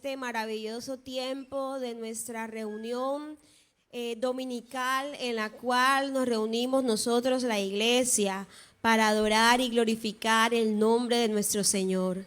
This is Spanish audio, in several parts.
este maravilloso tiempo de nuestra reunión dominical en la cual nos reunimos nosotros, la iglesia, para adorar y glorificar el nombre de nuestro Señor.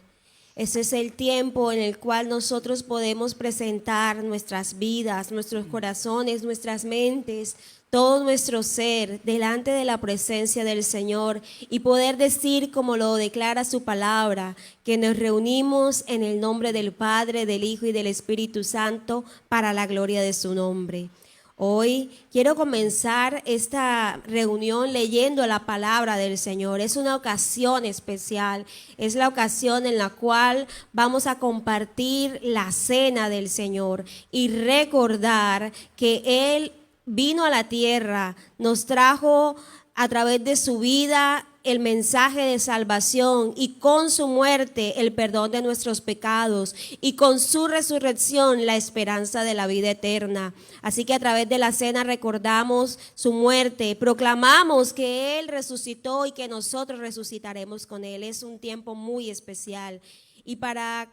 Ese es el tiempo en el cual nosotros podemos presentar nuestras vidas, nuestros corazones, nuestras mentes, todo nuestro ser delante de la presencia del Señor y poder decir, como lo declara su palabra, que nos reunimos en el nombre del Padre, del Hijo y del Espíritu Santo para la gloria de su nombre. Hoy quiero comenzar esta reunión leyendo la palabra del Señor. Es una ocasión especial, es la ocasión en la cual vamos a compartir la cena del Señor y recordar que Él vino a la tierra, nos trajo a través de su vida el mensaje de salvación y con su muerte el perdón de nuestros pecados y con su resurrección la esperanza de la vida eterna. Así que a través de la cena recordamos su muerte, proclamamos que Él resucitó y que nosotros resucitaremos con Él. Es un tiempo muy especial. Y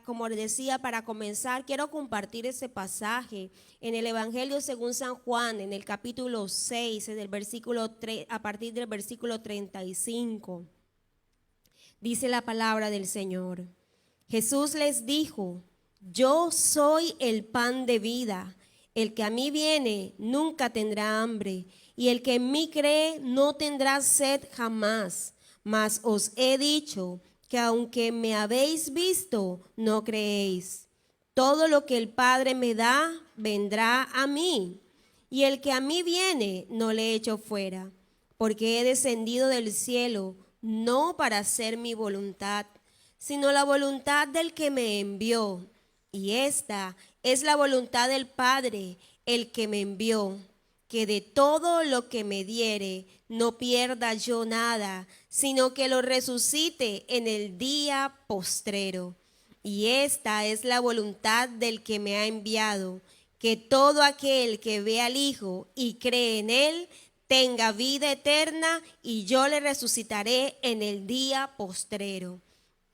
como les decía, para comenzar, quiero compartir ese pasaje en el Evangelio según San Juan, en el capítulo 6, a partir del versículo 35. Dice la palabra del Señor. Jesús les dijo: yo soy el pan de vida. El que a mí viene nunca tendrá hambre, y el que en mí cree no tendrá sed jamás. Mas os he dicho que aunque me habéis visto, no creéis. Todo lo que el Padre me da, vendrá a mí. Y el que a mí viene, no le echo fuera. Porque he descendido del cielo, no para hacer mi voluntad, sino la voluntad del que me envió. Y esta es la voluntad del Padre, el que me envió, que de todo lo que me diere, no pierda yo nada, sino que lo resucite en el día postrero. Y esta es la voluntad del que me ha enviado, que todo aquel que ve al Hijo y cree en Él, tenga vida eterna, y yo le resucitaré en el día postrero.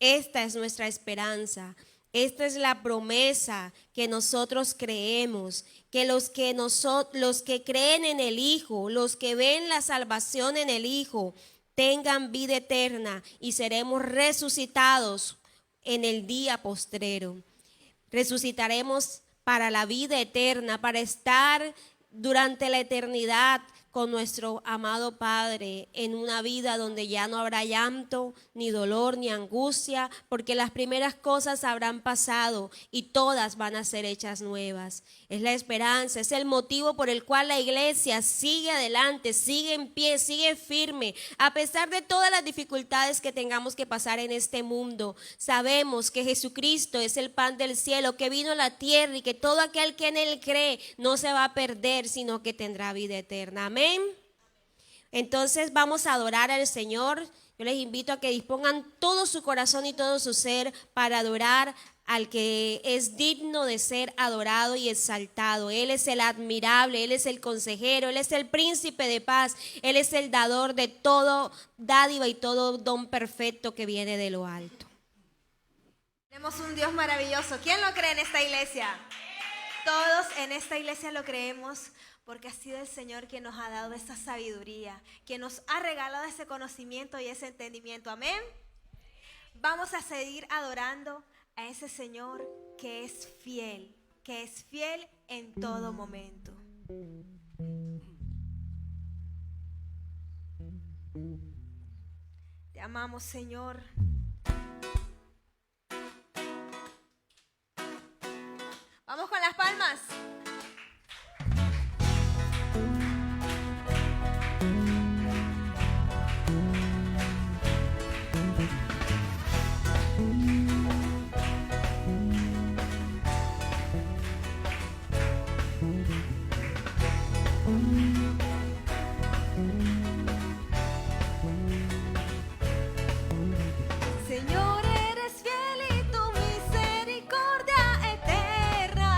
Esta es nuestra esperanza. Esta es la promesa que nosotros creemos, que los que creen en el Hijo, los que ven la salvación en el Hijo, tengan vida eterna y seremos resucitados en el día postrero. Resucitaremos para la vida eterna, para estar durante la eternidad con nuestro amado Padre en una vida donde ya no habrá llanto, ni dolor, ni angustia, porque las primeras cosas habrán pasado y todas van a ser hechas nuevas. Es la esperanza, es el motivo por el cual la iglesia sigue adelante, sigue en pie, sigue firme. A pesar de todas las dificultades que tengamos que pasar en este mundo, sabemos que Jesucristo es el pan del cielo, que vino a la tierra y que todo aquel que en Él cree no se va a perder, sino que tendrá vida eterna. Amén. Entonces vamos a adorar al Señor. Yo les invito a que dispongan todo su corazón y todo su ser para adorar al que es digno de ser adorado y exaltado. Él es el admirable, Él es el consejero, Él es el príncipe de paz, Él es el dador de todo dádiva y todo don perfecto que viene de lo alto. Tenemos un Dios maravilloso. ¿Quién lo cree en esta iglesia? Todos en esta iglesia lo creemos, porque ha sido el Señor quien nos ha dado esa sabiduría, quien nos ha regalado ese conocimiento y ese entendimiento. Amén. Vamos a seguir adorando a ese Señor que es fiel en todo momento. Te amamos, Señor. Vamos con las palmas. Señor, eres fiel y tu misericordia eterna.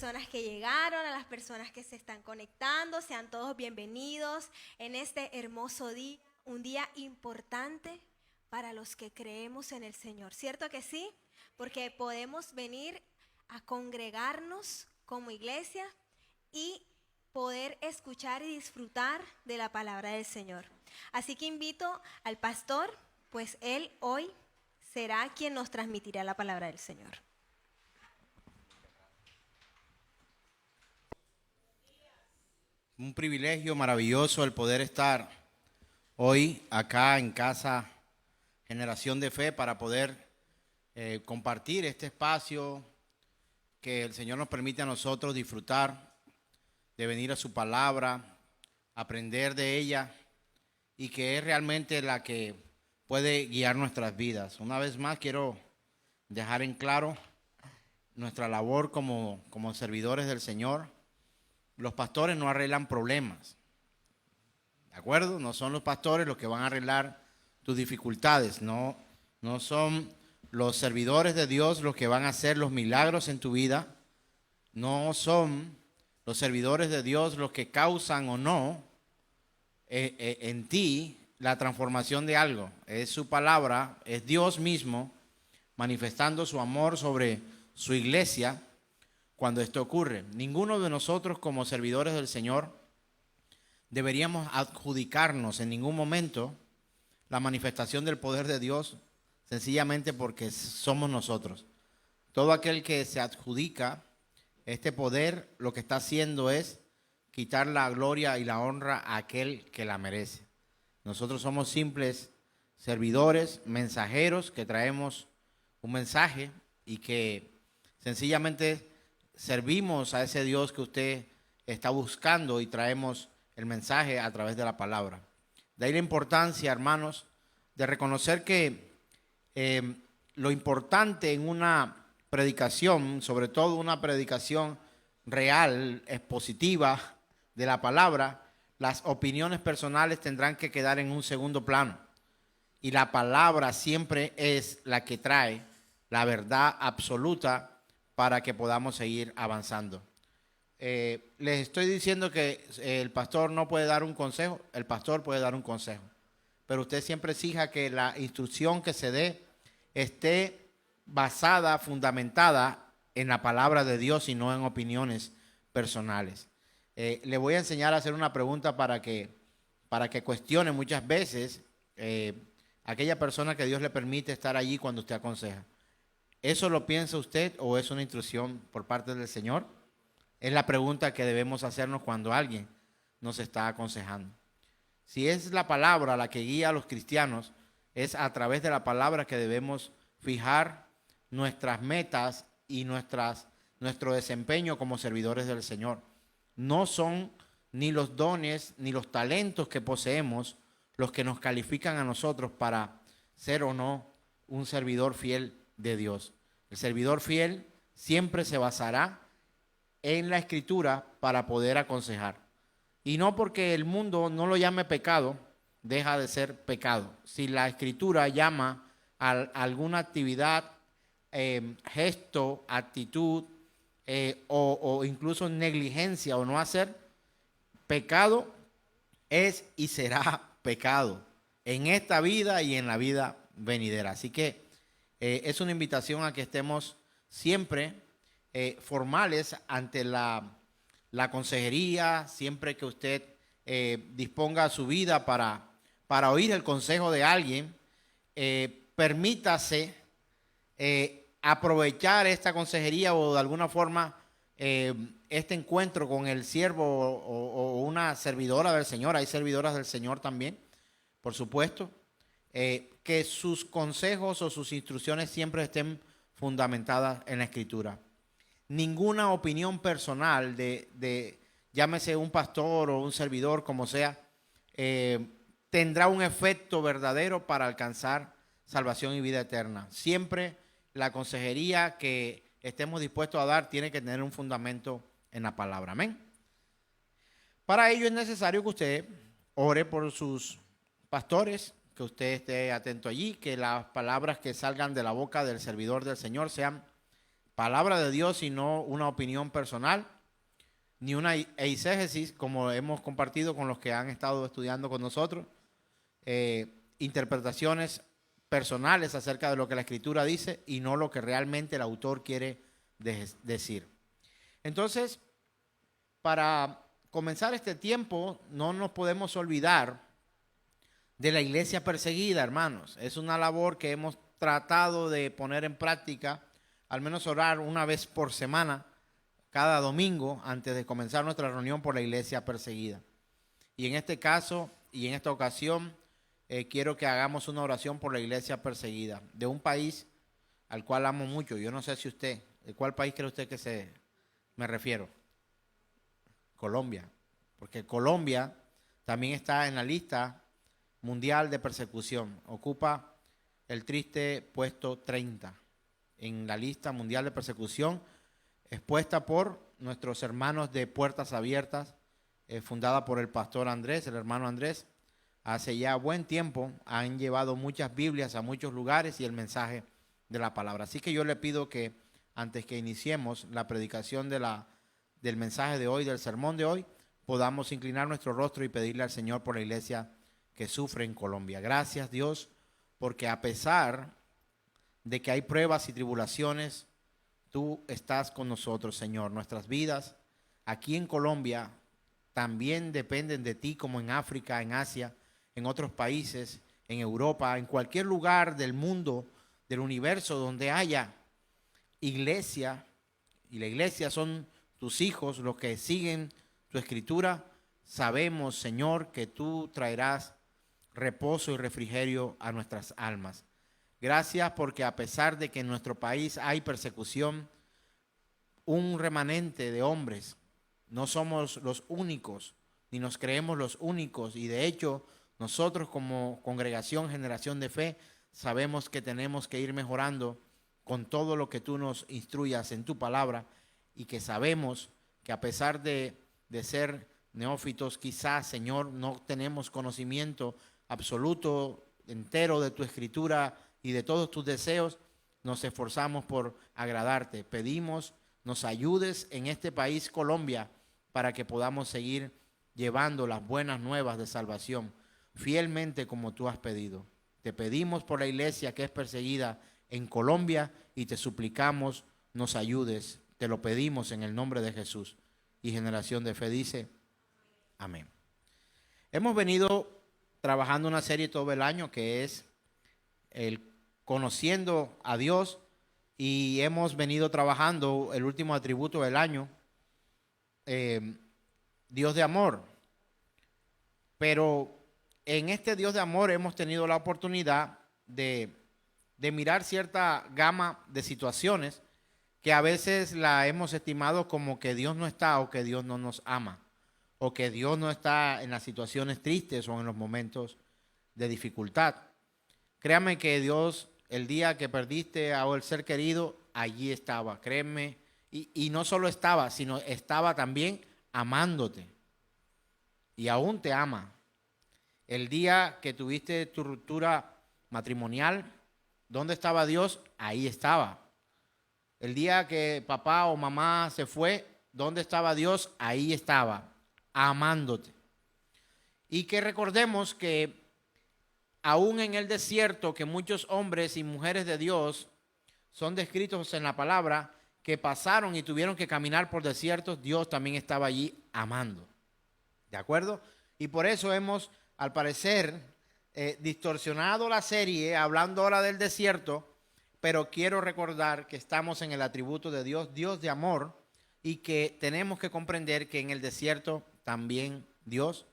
personas que llegaron, a las personas que se están conectando. Sean todos bienvenidos en este hermoso día, un día importante para los que creemos en el Señor. ¿Cierto que sí? Porque podemos venir a congregarnos como iglesia y poder escuchar y disfrutar de la palabra del Señor. Así que invito al pastor, pues él hoy será quien nos transmitirá la palabra del Señor. Un privilegio maravilloso el poder estar hoy acá en Casa Generación de Fe para poder compartir este espacio que el Señor nos permite a nosotros disfrutar de venir a su palabra, aprender de ella y que es realmente la que puede guiar nuestras vidas. Una vez más quiero dejar en claro nuestra labor como servidores del Señor. Los pastores no arreglan problemas, ¿de acuerdo? No son los pastores los que van a arreglar tus dificultades, no son los servidores de Dios los que van a hacer los milagros en tu vida, no son los servidores de Dios los que causan o no en ti la transformación de algo. Es su palabra, es Dios mismo manifestando su amor sobre su iglesia. Cuando esto ocurre, ninguno de nosotros como servidores del Señor deberíamos adjudicarnos en ningún momento la manifestación del poder de Dios sencillamente porque somos nosotros. Todo aquel que se adjudica este poder lo que está haciendo es quitar la gloria y la honra a aquel que la merece. Nosotros somos simples servidores, mensajeros que traemos un mensaje y que sencillamente servimos a ese Dios que usted está buscando y traemos el mensaje a través de la palabra. De ahí la importancia, hermanos, de reconocer que lo importante en una predicación, sobre todo una predicación real, expositiva de la palabra, las opiniones personales tendrán que quedar en un segundo plano. Y la palabra siempre es la que trae la verdad absoluta para que podamos seguir avanzando. Les estoy diciendo que el pastor no puede dar un consejo, el pastor puede dar un consejo, pero usted siempre exija que la instrucción que se dé esté basada, fundamentada en la palabra de Dios y no en opiniones personales. Le voy a enseñar a hacer una pregunta para que cuestione muchas veces aquella persona que Dios le permite estar allí cuando usted aconseja. ¿Eso lo piensa usted o es una instrucción por parte del Señor? Es la pregunta que debemos hacernos cuando alguien nos está aconsejando. Si es la palabra la que guía a los cristianos, es a través de la palabra que debemos fijar nuestras metas y nuestro desempeño como servidores del Señor. No son ni los dones ni los talentos que poseemos los que nos califican a nosotros para ser o no un servidor fiel de Dios. El servidor fiel siempre se basará en la Escritura para poder aconsejar. Y no porque el mundo no lo llame pecado, deja de ser pecado. Si la Escritura llama a alguna actividad, gesto, actitud o incluso negligencia o no hacer, pecado es y será pecado en esta vida y en la vida venidera. Así que es una invitación a que estemos siempre formales ante la consejería, siempre que usted disponga su vida para oír el consejo de alguien, permítase aprovechar esta consejería o de alguna forma este encuentro con el siervo o una servidora del Señor. Hay servidoras del Señor también, por supuesto. Que sus consejos o sus instrucciones siempre estén fundamentadas en la Escritura. Ninguna opinión personal llámese un pastor o un servidor, como sea, tendrá un efecto verdadero para alcanzar salvación y vida eterna. Siempre la consejería que estemos dispuestos a dar tiene que tener un fundamento en la palabra. Amén. Para ello es necesario que usted ore por sus pastores, que usted esté atento allí, que las palabras que salgan de la boca del servidor del Señor sean palabra de Dios y no una opinión personal, ni una eisegesis como hemos compartido con los que han estado estudiando con nosotros, interpretaciones personales acerca de lo que la Escritura dice y no lo que realmente el autor quiere decir. Entonces, para comenzar este tiempo, no nos podemos olvidar de la iglesia perseguida, hermanos. Es una labor que hemos tratado de poner en práctica, al menos orar una vez por semana, cada domingo, antes de comenzar nuestra reunión por la iglesia perseguida. Y en este caso, y en esta ocasión, quiero que hagamos una oración por la iglesia perseguida, de un país al cual amo mucho. Yo no sé si usted, ¿de cuál país cree usted que me refiero? Colombia, porque Colombia también está en la lista mundial de persecución, ocupa el triste puesto 30 en la lista mundial de persecución expuesta por nuestros hermanos de Puertas Abiertas, fundada por el pastor Andrés, el hermano Andrés. Hace ya buen tiempo han llevado muchas Biblias a muchos lugares y el mensaje de la palabra. Así que yo le pido que antes que iniciemos la predicación del mensaje de hoy, del sermón de hoy, podamos inclinar nuestro rostro y pedirle al Señor por la iglesia que sufre en Colombia. Gracias, Dios, porque a pesar de que hay pruebas y tribulaciones, tú estás con nosotros, Señor. Nuestras vidas aquí en Colombia también dependen de ti, como en África, en Asia, en otros países, en Europa, en cualquier lugar del mundo, del universo donde haya iglesia, y la iglesia son tus hijos, los que siguen tu escritura. Sabemos, Señor, que tú traerás reposo y refrigerio a nuestras almas. Gracias porque a pesar de que en nuestro país hay persecución, un remanente de hombres, no somos los únicos, ni nos creemos los únicos, y de hecho nosotros como congregación Generación de Fe sabemos que tenemos que ir mejorando con todo lo que tú nos instruyas en tu palabra, y que sabemos que a pesar de ser neófitos, quizás, Señor, no tenemos conocimiento absoluto, entero de tu escritura y de todos tus deseos. Nos esforzamos por agradarte. Pedimos nos ayudes en este país, Colombia, para que podamos seguir llevando las buenas nuevas de salvación fielmente como tú has pedido. Te pedimos por la iglesia que es perseguida en Colombia y te suplicamos nos ayudes. Te lo pedimos en el nombre de Jesús. Y Generación de Fe dice, amén. Hemos venido trabajando una serie todo el año que es el Conociendo a Dios, y hemos venido trabajando el último atributo del año, Dios de amor. Pero en este Dios de amor hemos tenido la oportunidad de mirar cierta gama de situaciones que a veces la hemos estimado como que Dios no está, o que Dios no nos ama, o que Dios no está en las situaciones tristes o en los momentos de dificultad. Créame que Dios, el día que perdiste a un ser querido, allí estaba, créeme, y no solo estaba, sino estaba también amándote, y aún te ama. El día que tuviste tu ruptura matrimonial, ¿dónde estaba Dios? Ahí estaba. El día que papá o mamá se fue, ¿dónde estaba Dios? Ahí estaba, amándote. Y que recordemos que aún en el desierto, que muchos hombres y mujeres de Dios son descritos en la palabra, que pasaron y tuvieron que caminar por desiertos, Dios también estaba allí amando. ¿De acuerdo? Y por eso hemos, al parecer, distorsionado la serie, hablando ahora del desierto, pero quiero recordar que estamos en el atributo de Dios, Dios de amor, y que tenemos que comprender que en el desierto también Dios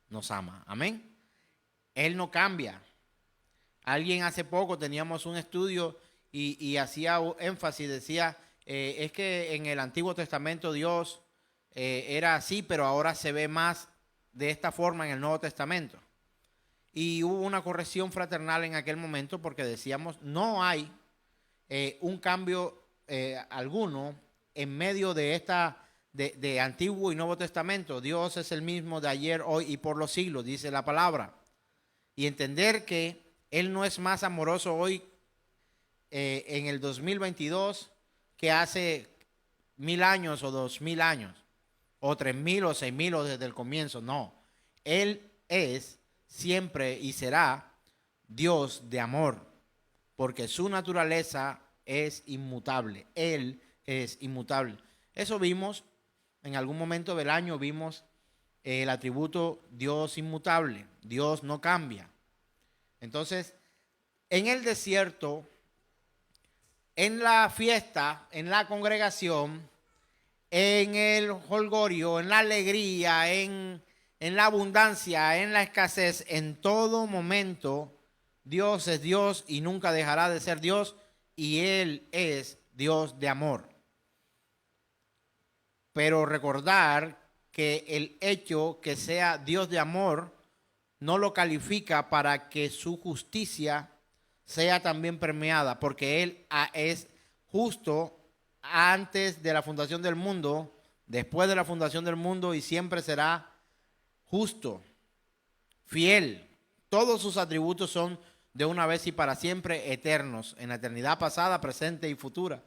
nos ama. Amén. Él no cambia. Alguien hace poco teníamos un estudio y hacía énfasis, decía, es que en el Antiguo Testamento Dios era así, pero ahora se ve más de esta forma en el Nuevo Testamento. Y hubo una corrección fraternal en aquel momento porque decíamos, no hay un cambio alguno en medio de de Antiguo y Nuevo Testamento. Dios es el mismo de ayer, hoy y por los siglos, dice la palabra. Y entender que Él no es más amoroso hoy en el 2022 que hace 1000 años o 2000 años, o 3000 o 6000 o desde el comienzo. No, Él es siempre y será Dios de amor, porque su naturaleza es inmutable. Él es inmutable. Eso vimos en algún momento del año, vimos el atributo Dios inmutable. Dios no cambia. Entonces, en el desierto, en la fiesta, en la congregación, en el jolgorio, en la alegría, en la abundancia, en la escasez, en todo momento, Dios es Dios y nunca dejará de ser Dios, y Él es Dios de amor. Pero recordar que el hecho que sea Dios de amor no lo califica para que su justicia sea también premiada, porque Él es justo antes de la fundación del mundo, después de la fundación del mundo, y siempre será justo, fiel. Todos sus atributos son de una vez y para siempre eternos, en la eternidad pasada, presente y futura.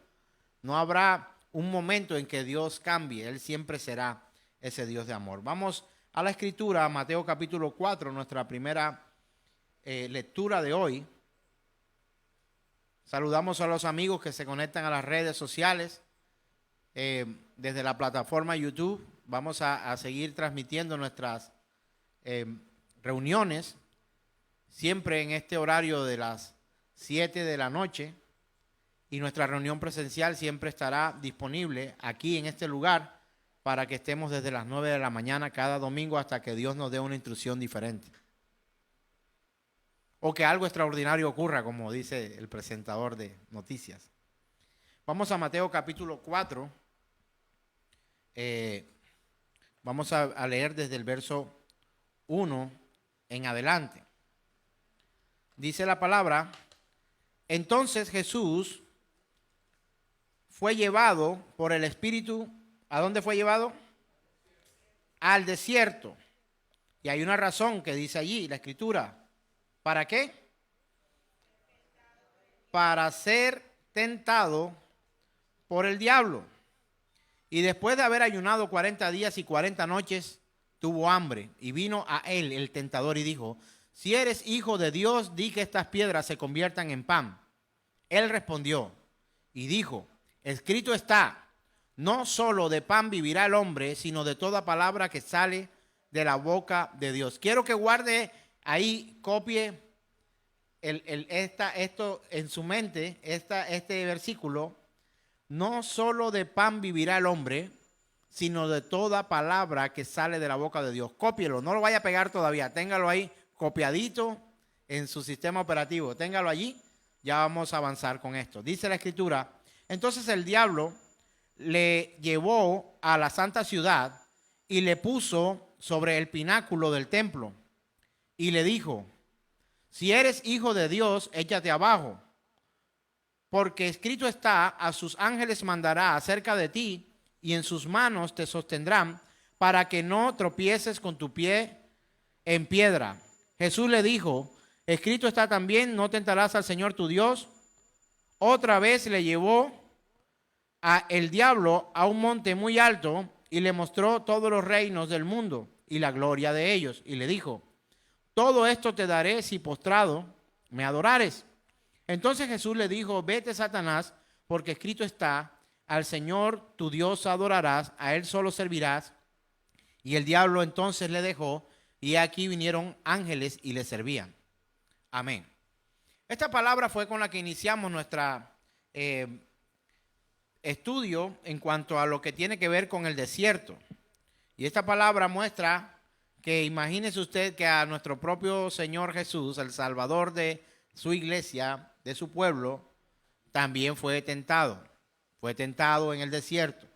No habrá un momento en que Dios cambie. Él siempre será ese Dios de amor. Vamos a la escritura, Mateo capítulo 4, nuestra primera lectura de hoy. Saludamos a los amigos que se conectan a las redes sociales desde la plataforma YouTube. Vamos a seguir transmitiendo nuestras reuniones siempre en este horario de las 7 de la noche, y nuestra reunión presencial siempre estará disponible aquí en este lugar para que estemos desde las 9 de la mañana cada domingo hasta que Dios nos dé una instrucción diferente. O que algo extraordinario ocurra, como dice el presentador de noticias. Vamos a Mateo capítulo 4. Vamos a leer desde el verso 1 en adelante. Dice la palabra: entonces Jesús fue llevado por el Espíritu. ¿A dónde fue llevado? Al desierto. Y hay una razón que dice allí la Escritura. ¿Para qué? Para ser tentado por el diablo. Y después de haber ayunado 40 días y 40 noches, tuvo hambre. Y vino a él el tentador y dijo: si eres hijo de Dios, di que estas piedras se conviertan en pan. Él respondió y dijo: escrito está, no solo de pan vivirá el hombre, sino de toda palabra que sale de la boca de Dios. Quiero que guarde ahí, copie esto en su mente, este versículo. No solo de pan vivirá el hombre, sino de toda palabra que sale de la boca de Dios. Cópielo, no lo vaya a pegar todavía, téngalo ahí copiadito en su sistema operativo, téngalo allí. Ya vamos a avanzar con esto. Dice la Escritura: entonces el diablo le llevó a la santa ciudad y le puso sobre el pináculo del templo y le dijo: si eres hijo de Dios, échate abajo, porque escrito está, a sus ángeles mandará acerca de ti, y en sus manos te sostendrán, para que no tropieces con tu pie en piedra. Jesús le dijo: escrito está también, no tentarás al Señor tu Dios. Otra vez le llevó el diablo a un monte muy alto y le mostró todos los reinos del mundo y la gloria de ellos. Y le dijo: todo esto te daré si postrado me adorares. Entonces Jesús le dijo: vete, Satanás, porque escrito está, al Señor tu Dios adorarás, a Él solo servirás. Y el diablo entonces le dejó, y aquí vinieron ángeles y le servían. Amén. Esta palabra fue con la que iniciamos nuestra estudio en cuanto a lo que tiene que ver con el desierto. Y esta palabra muestra que, imagínese usted que a nuestro propio Señor Jesús, el Salvador de su iglesia, de su pueblo, también fue tentado en el desierto.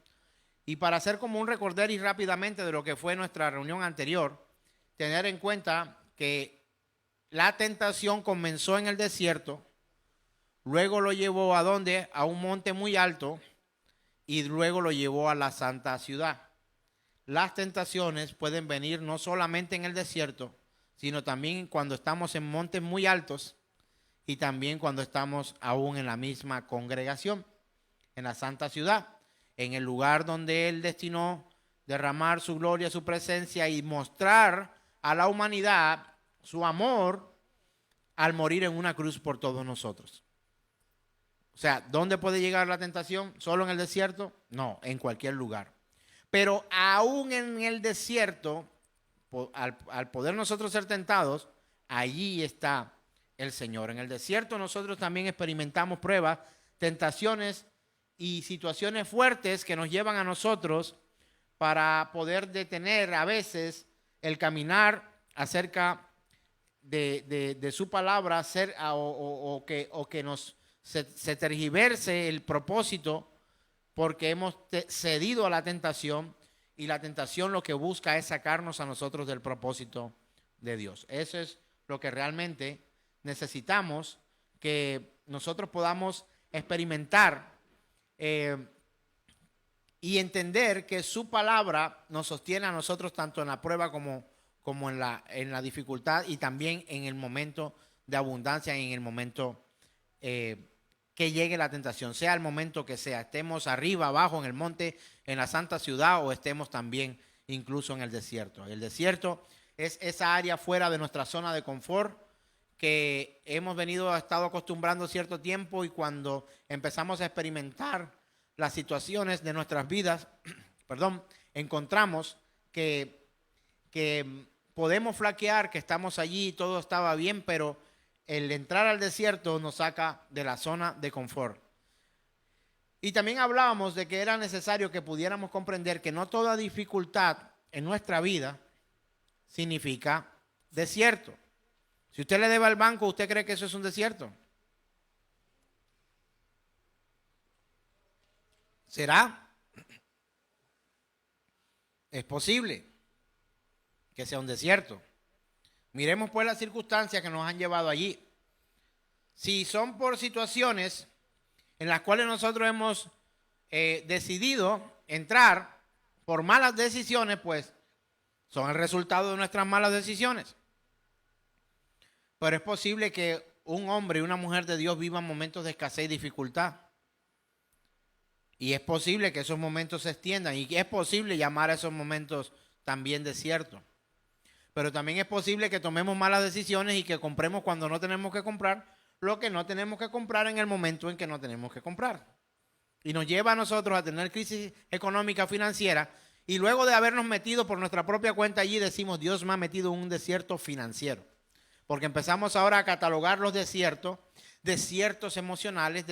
Y para hacer como un recordar y rápidamente de lo que fue nuestra reunión anterior, tener en cuenta que la tentación comenzó en el desierto, luego lo llevó ¿a dónde? A un monte muy alto, y luego lo llevó a la santa ciudad. Las tentaciones pueden venir no solamente en el desierto, sino también cuando estamos en montes muy altos y también cuando estamos aún en la misma congregación. en la santa ciudad, en el lugar donde Él destinó derramar su gloria, su presencia y mostrar a la humanidad su amor al morir en una cruz por todos nosotros. O sea, ¿dónde puede llegar la tentación? ¿Solo en el desierto? No, en cualquier lugar. Pero aún en el desierto, al poder nosotros ser tentados, allí está el Señor. En el desierto nosotros también experimentamos pruebas, tentaciones y situaciones fuertes que nos llevan a nosotros para poder detener a veces el caminar acerca de su palabra, o que se tergiverse el propósito, porque hemos cedido a la tentación, y la tentación lo que busca es sacarnos a nosotros del propósito de Dios. Eso es lo que realmente necesitamos, que nosotros podamos experimentar y entender que su palabra nos sostiene a nosotros tanto en la prueba como en la dificultad, y también en el momento de abundancia, y en el momento que llegue la tentación, sea el momento que sea, estemos arriba, abajo, en el monte, en la santa ciudad, o estemos también incluso en el desierto. El desierto es esa área fuera de nuestra zona de confort que hemos estado acostumbrando cierto tiempo, y cuando empezamos a experimentar las situaciones de nuestras vidas, encontramos que podemos flaquear, que estamos allí y todo estaba bien, pero el entrar al desierto nos saca de la zona de confort. Y también hablábamos de que era necesario que pudiéramos comprender que no toda dificultad en nuestra vida significa desierto. Si usted le debe al banco, ¿usted cree que eso es un desierto? ¿Será? Es posible que sea un desierto. Miremos pues las circunstancias que nos han llevado allí. Si son por situaciones en las cuales nosotros hemos decidido entrar por malas decisiones, pues son el resultado de nuestras malas decisiones. Pero es posible que un hombre y una mujer de Dios vivan momentos de escasez y dificultad. Y es posible que esos momentos se extiendan, y es posible llamar a esos momentos también desierto. Pero también es posible que tomemos malas decisiones y que compremos cuando no tenemos que comprar, lo que no tenemos que comprar en el momento en que no tenemos que comprar. Y nos lleva a nosotros a tener crisis económica, financiera, y luego de habernos metido por nuestra propia cuenta allí, decimos: Dios me ha metido en un desierto financiero. Porque empezamos ahora a catalogar los desiertos emocionales,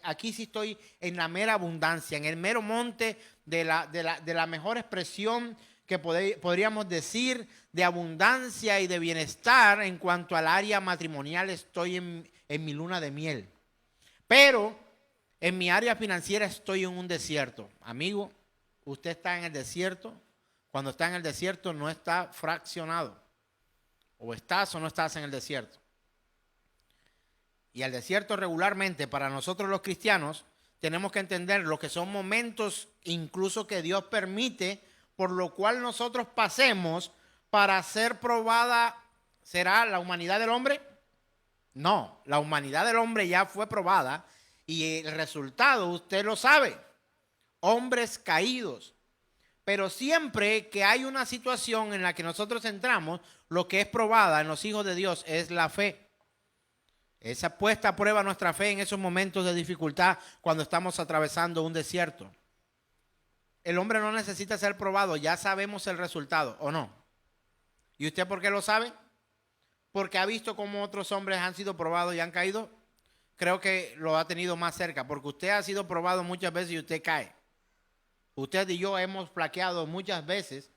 aquí sí estoy en la mera abundancia, en el mero monte de la mejor expresión que podríamos decir de abundancia y de bienestar. En cuanto al área matrimonial, estoy en mi luna de miel. Pero en mi área financiera estoy en un desierto. Amigo, usted está en el desierto. Cuando está en el desierto no está fraccionado. O estás o no estás en el desierto. Y al desierto regularmente, para nosotros los cristianos, tenemos que entender lo que son momentos incluso que Dios permite, por lo cual nosotros pasemos para ser probada. ¿Será la humanidad del hombre? No, la humanidad del hombre ya fue probada, y el resultado usted lo sabe: hombres caídos. Pero siempre que hay una situación en la que nosotros entramos, lo que es probada en los hijos de Dios es la fe. Esa puesta a prueba nuestra fe en esos momentos de dificultad, cuando estamos atravesando un desierto. El hombre no necesita ser probado, ya sabemos el resultado, ¿o no? ¿Y usted por qué lo sabe? Porque ha visto cómo otros hombres han sido probados y han caído. Creo que lo ha tenido más cerca, porque usted ha sido probado muchas veces y usted cae. Usted y yo hemos flaqueado muchas veces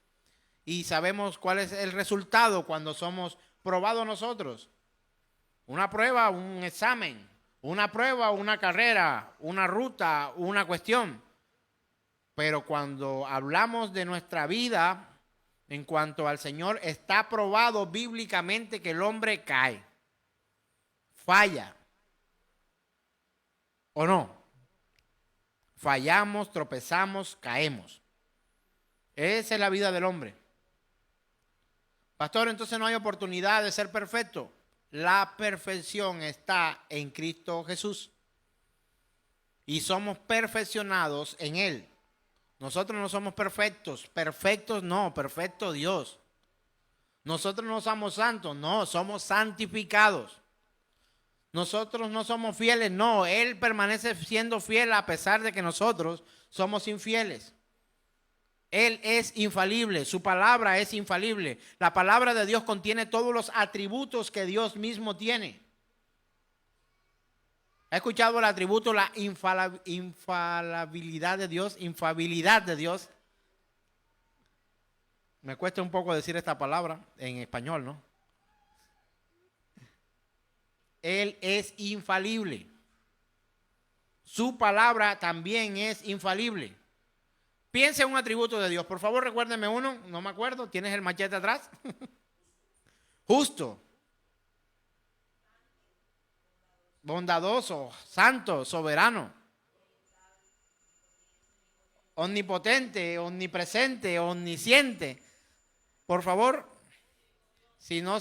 y sabemos cuál es el resultado cuando somos probados nosotros. Una prueba, un examen, una prueba, una carrera, una ruta, una cuestión. Pero cuando hablamos de nuestra vida en cuanto al Señor, está probado bíblicamente que el hombre cae, falla, ¿o no? Fallamos, tropezamos, caemos. Esa es la vida del hombre. Pastor, entonces no hay oportunidad de ser perfecto. La perfección está en Cristo Jesús. y somos perfeccionados en Él. Nosotros no somos perfectos, perfectos no, perfecto Dios. Nosotros no somos santos, no, somos santificados. Nosotros no somos fieles, no, Él permanece siendo fiel a pesar de que nosotros somos infieles. Él es infalible, su palabra es infalible. La palabra de Dios contiene todos los atributos que Dios mismo tiene. ¿Ha escuchado el atributo, la infalibilidad de Dios? Infabilidad de Dios. Me cuesta un poco decir esta palabra en español, ¿no? Él es infalible. Su palabra también es infalible. Piensa en un atributo de Dios. Por favor, recuérdeme uno. No me acuerdo. ¿Tienes el machete atrás? Justo. Bondadoso. Santo. Soberano. Omnipotente. Omnipresente. Omnisciente. Por favor, si no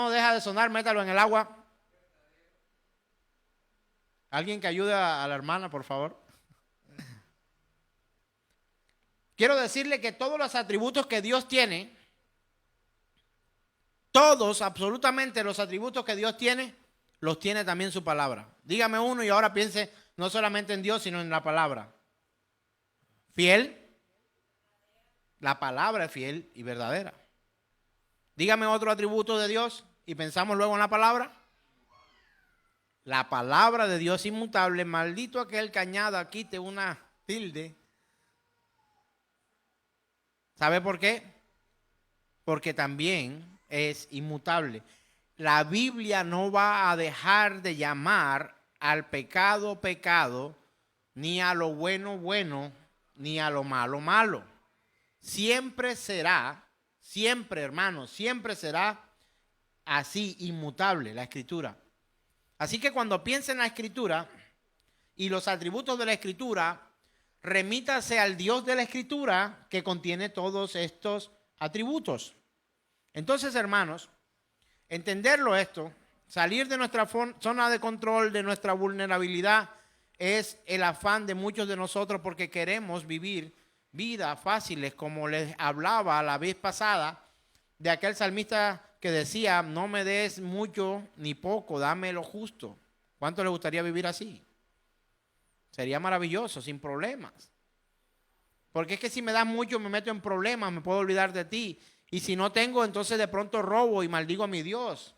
deja de sonar, métalo en el agua. Alguien que ayude a la hermana, por favor. Quiero decirle que todos los atributos que Dios tiene, todos, absolutamente los atributos que Dios tiene, los tiene también su palabra. Dígame uno y ahora piense no solamente en Dios, sino en la palabra. Fiel. La palabra es fiel y verdadera. Dígame otro atributo de Dios y pensamos luego en la palabra. La palabra de Dios inmutable. Maldito aquel que añada, quite una tilde. ¿Sabe por qué? Porque también es inmutable. La Biblia no va a dejar de llamar al pecado, pecado, ni a lo bueno, bueno, ni a lo malo, malo. Siempre será, siempre, hermanos, siempre será así, inmutable la Escritura. Así que cuando piense en la Escritura y los atributos de la Escritura, remítase al Dios de la Escritura que contiene todos estos atributos. Entonces, hermanos, entenderlo esto, salir de nuestra zona de control, de nuestra vulnerabilidad, es el afán de muchos de nosotros porque queremos vivir vidas fáciles, como les hablaba la vez pasada de aquel salmista que decía, no me des mucho ni poco, dame lo justo. ¿Cuánto le gustaría vivir así? Sería maravilloso, sin problemas. Porque es que si me das mucho me meto en problemas, me puedo olvidar de ti. Y si no tengo, entonces de pronto robo y maldigo a mi Dios.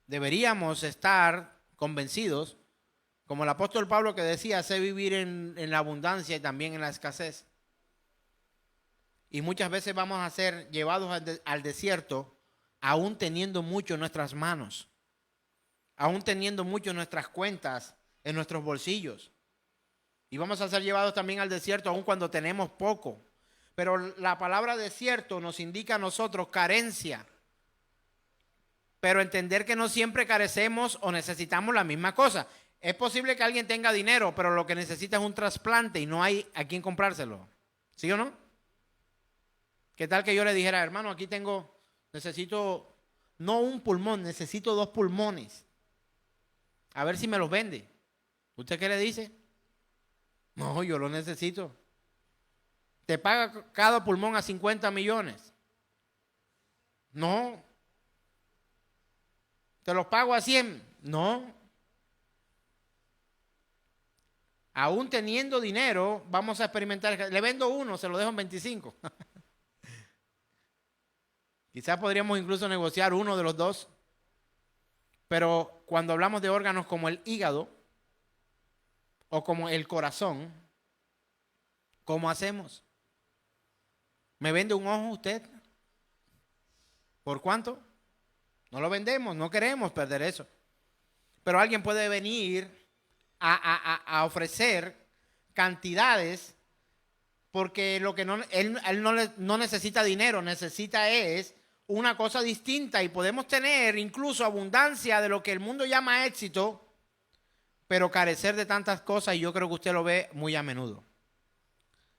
Deberíamos estar convencidos, como el apóstol Pablo que decía, sé vivir en la abundancia y también en la escasez. Y muchas veces vamos a ser llevados al desierto, aún teniendo mucho en nuestras manos, aún teniendo mucho en nuestras cuentas, en nuestros bolsillos. Y vamos a ser llevados también al desierto, aún cuando tenemos poco. Pero la palabra desierto nos indica a nosotros carencia. Pero entender que no siempre carecemos o necesitamos la misma cosa. Es posible que alguien tenga dinero, pero lo que necesita es un trasplante y no hay a quien comprárselo. ¿Sí o no? ¿Qué tal que yo le dijera, hermano, aquí necesito, no un pulmón, necesito 2 pulmones. A ver si me los vende. ¿Usted qué le dice? No, yo lo necesito. ¿Te paga cada pulmón a 50 millones? No. ¿Te los pago a 100? No. Aún teniendo dinero, vamos a experimentar. Le vendo uno, se lo dejo en 25. Quizás podríamos incluso negociar uno de los dos. Pero cuando hablamos de órganos como el hígado o como el corazón, ¿cómo hacemos? ¿Me vende un ojo usted? ¿Por cuánto? No lo vendemos, no queremos perder eso. Pero alguien puede venir a ofrecer cantidades porque lo que él no necesita dinero, necesita es una cosa distinta y podemos tener incluso abundancia de lo que el mundo llama éxito, pero carecer de tantas cosas y yo creo que usted lo ve muy a menudo.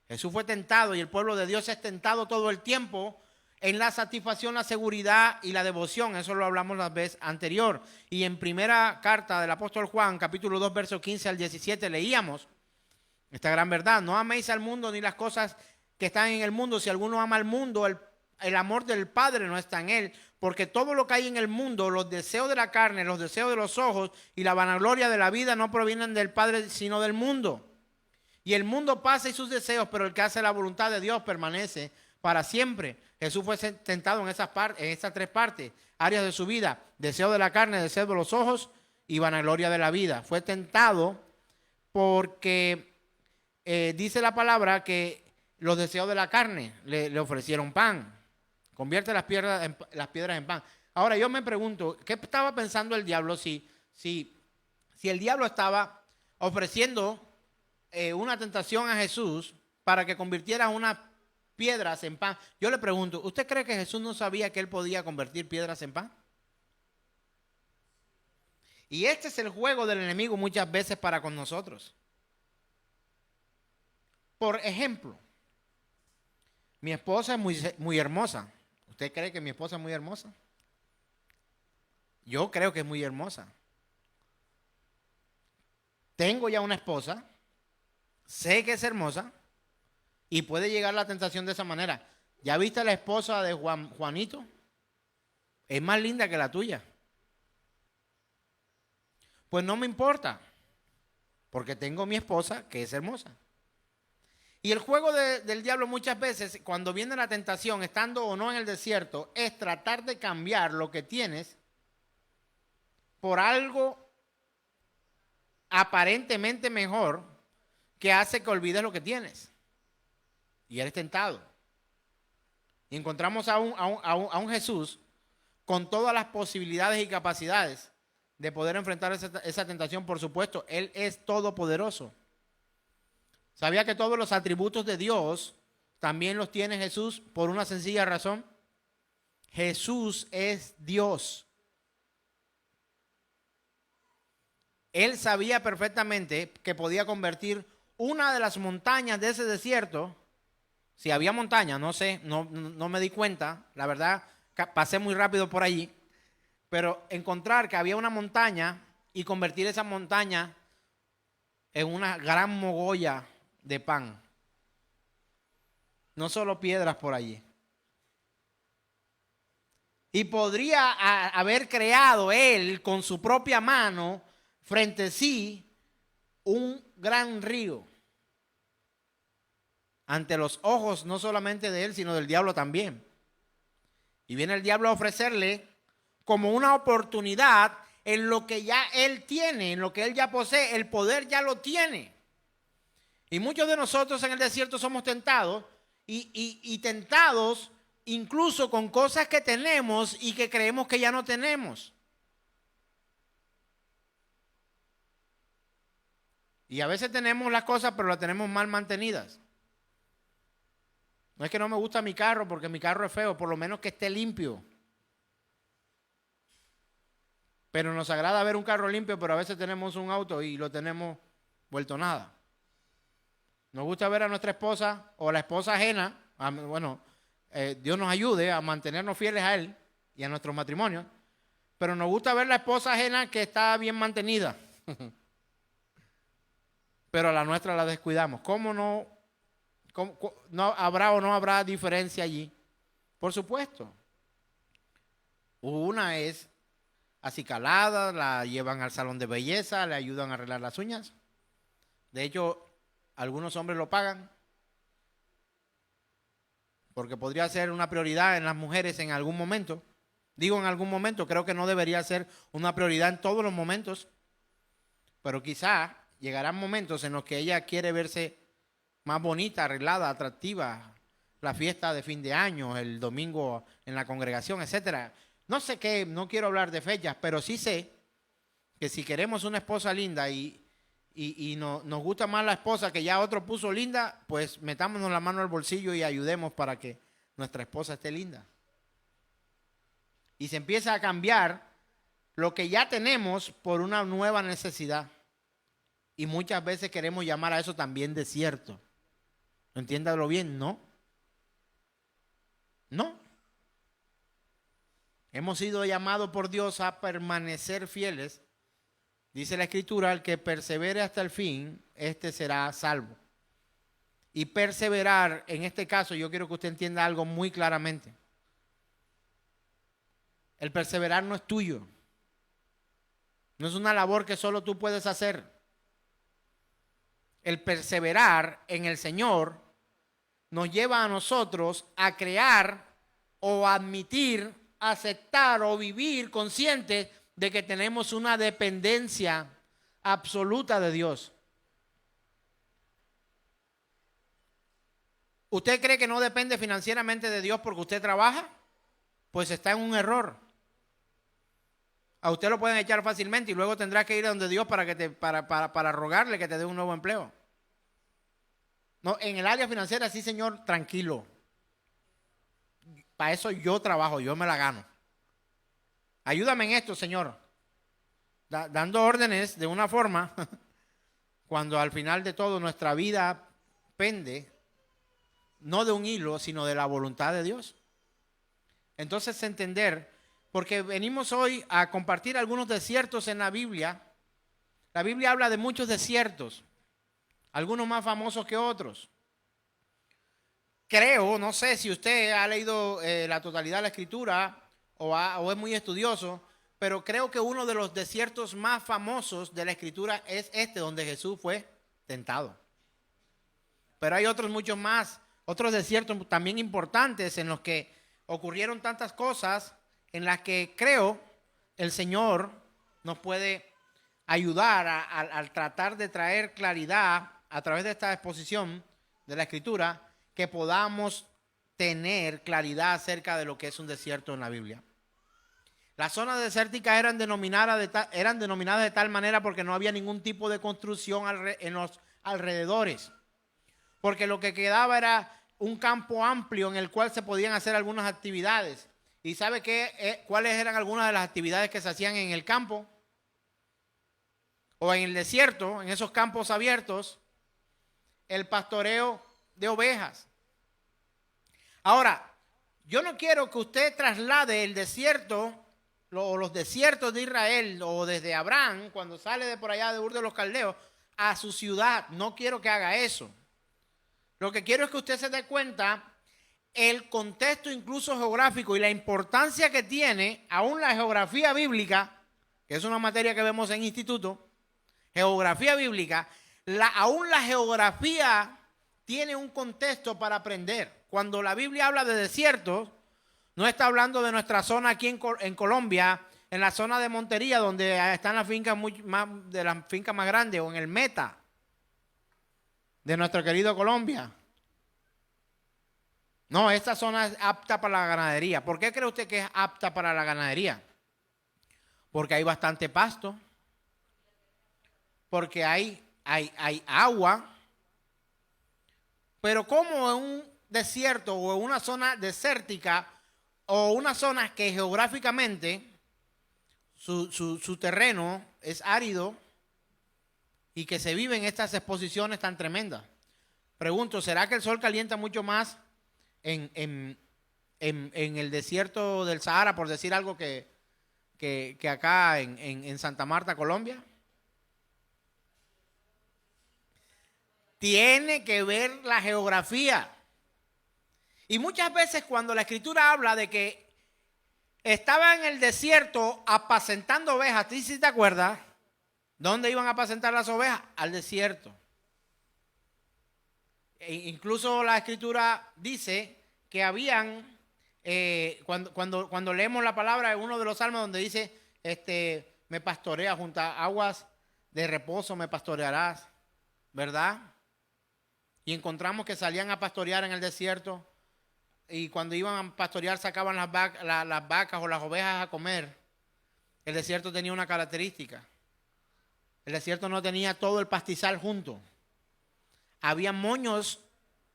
Jesús fue tentado y el pueblo de Dios es tentado todo el tiempo en la satisfacción, la seguridad y la devoción. Eso lo hablamos la vez anterior. Y en primera carta del apóstol Juan, capítulo 2, versos 15 al 17, leíamos esta gran verdad. No améis al mundo ni las cosas que están en el mundo. Si alguno ama al mundo, el amor del Padre no está en él. Porque todo lo que hay en el mundo, los deseos de la carne, los deseos de los ojos y la vanagloria de la vida no provienen del Padre, sino del mundo. Y el mundo pasa y sus deseos, pero el que hace la voluntad de Dios permanece para siempre. Jesús fue tentado en estas tres partes, áreas de su vida: deseo de la carne, deseo de los ojos y vanagloria de la vida. Fue tentado porque dice la palabra que los deseos de la carne le ofrecieron pan. Convierte las piedras en pan. Ahora yo me pregunto, ¿qué estaba pensando el diablo si el diablo estaba ofreciendo una tentación a Jesús para que convirtiera unas piedras en pan? Yo le pregunto, ¿usted cree que Jesús no sabía que él podía convertir piedras en pan? Y este es el juego del enemigo muchas veces para con nosotros. Por ejemplo, mi esposa es muy hermosa. ¿Usted cree que mi esposa es muy hermosa? Yo creo que es muy hermosa. Tengo ya una esposa, sé que es hermosa y puede llegar la tentación de esa manera. ¿Ya viste a la esposa de Juanito? Es más linda que la tuya. Pues no me importa, porque tengo mi esposa que es hermosa. Y el juego del diablo muchas veces, cuando viene la tentación, estando o no en el desierto, es tratar de cambiar lo que tienes por algo aparentemente mejor que hace que olvides lo que tienes. Y eres tentado. Y encontramos a un Jesús con todas las posibilidades y capacidades de poder enfrentar esa tentación. Por supuesto, Él es todopoderoso. ¿Sabía que todos los atributos de Dios también los tiene Jesús por una sencilla razón? Jesús es Dios. Él sabía perfectamente que podía convertir una de las montañas de ese desierto. Si había montaña, no sé, no me di cuenta, la verdad, pasé muy rápido por allí, pero encontrar que había una montaña y convertir esa montaña en una gran mogolla de pan. No solo piedras por allí. Y podría haber creado él con su propia mano frente a sí un gran río. Ante los ojos no solamente de él, sino del diablo también. Y viene el diablo a ofrecerle como una oportunidad en lo que ya él tiene, en lo que él ya posee. El poder ya lo tiene. Y muchos de nosotros en el desierto somos tentados y tentados incluso con cosas que tenemos y que creemos que ya no tenemos. Y a veces tenemos las cosas, pero las tenemos mal mantenidas. No es que no me gusta mi carro porque mi carro es feo, por lo menos que esté limpio. Pero nos agrada ver un carro limpio, pero a veces tenemos un auto y lo tenemos vuelto nada. Nos gusta ver a nuestra esposa o la esposa ajena, Dios nos ayude a mantenernos fieles a Él y a nuestros matrimonios, pero nos gusta ver la esposa ajena que está bien mantenida, pero a la nuestra la descuidamos. ¿Cómo no habrá o no habrá diferencia allí? Por supuesto. Una es acicalada, la llevan al salón de belleza, le ayudan a arreglar las uñas. De hecho, algunos hombres lo pagan porque podría ser una prioridad en las mujeres en algún momento. Digo en algún momento, creo que no debería ser una prioridad en todos los momentos, pero quizá llegarán momentos en los que ella quiere verse más bonita, arreglada, atractiva, la fiesta de fin de año, el domingo en la congregación, etcétera. No sé qué, no quiero hablar de fechas, pero sí sé que si queremos una esposa linda y nos gusta más la esposa que ya otro puso linda, pues metámonos la mano al bolsillo y ayudemos para que nuestra esposa esté linda. Y se empieza a cambiar lo que ya tenemos por una nueva necesidad. Y muchas veces queremos llamar a eso también desierto. Entiéndalo bien, ¿no? No. Hemos sido llamados por Dios a permanecer fieles. Dice la Escritura, el que persevere hasta el fin, este será salvo. Y perseverar, en este caso, yo quiero que usted entienda algo muy claramente. El perseverar no es tuyo. No es una labor que solo tú puedes hacer. El perseverar en el Señor nos lleva a nosotros a crear o admitir, aceptar o vivir conscientes de que tenemos una dependencia absoluta de Dios. ¿Usted cree que no depende financieramente de Dios porque usted trabaja? Pues está en un error. A usted lo pueden echar fácilmente y luego tendrá que ir a donde Dios para rogarle que te dé un nuevo empleo. No, en el área financiera sí, Señor, tranquilo. Para eso yo trabajo, yo me la gano. Ayúdame en esto, Señor. Dando órdenes de una forma, cuando al final de todo nuestra vida pende, no de un hilo, sino de la voluntad de Dios. Entonces entender, porque venimos hoy a compartir algunos desiertos en la Biblia. La Biblia habla de muchos desiertos, algunos más famosos que otros. Creo, no sé si usted ha leído la totalidad de la Escritura o es muy estudioso, pero creo que uno de los desiertos más famosos de la Escritura es este, donde Jesús fue tentado. Pero hay otros muchos más, otros desiertos también importantes en los que ocurrieron tantas cosas en las que creo el Señor nos puede ayudar al tratar de traer claridad a través de esta exposición de la Escritura, que podamos tener claridad acerca de lo que es un desierto en la Biblia. Las zonas desérticas eran denominadas de tal manera porque no había ningún tipo de construcción en los alrededores, porque lo que quedaba era un campo amplio en el cual se podían hacer algunas actividades. ¿Y sabe cuáles eran algunas de las actividades que se hacían en el campo? O en el desierto, en esos campos abiertos, el pastoreo de ovejas. Ahora, yo no quiero que usted traslade el desierto, o los desiertos de Israel, o desde Abraham, cuando sale de por allá de Ur de los Caldeos, a su ciudad. No quiero que haga eso. Lo que quiero es que usted se dé cuenta el contexto incluso geográfico y la importancia que tiene aún la geografía bíblica, que es una materia que vemos en instituto, geografía bíblica, aún la geografía tiene un contexto para aprender. Cuando la Biblia habla de desiertos, no está hablando de nuestra zona aquí en Colombia, en la zona de Montería, donde están las fincas de las fincas más grandes, o en el Meta de nuestro querido Colombia. No, esta zona es apta para la ganadería. ¿Por qué cree usted que es apta para la ganadería? Porque hay bastante pasto, porque hay agua. Pero como en un desierto o en una zona desértica o una zona que geográficamente su terreno es árido y que se viven estas exposiciones tan tremendas. Pregunto, ¿será que el sol calienta mucho más en el desierto del Sahara, por decir algo, que acá en Santa Marta, Colombia? Tiene que ver la geografía. Y muchas veces cuando la Escritura habla de que estaba en el desierto apacentando ovejas, ¿tú sí te acuerdas? ¿Dónde iban a apacentar las ovejas? Al desierto. Incluso la Escritura dice que habían, cuando leemos la palabra en uno de los salmos donde dice, me pastorea junto a aguas de reposo, me pastorearás, ¿verdad? Y encontramos que salían a pastorear en el desierto, y cuando iban a pastorear sacaban las vacas o las ovejas a comer. El desierto tenía una característica. El desierto no tenía todo el pastizal junto. Había moños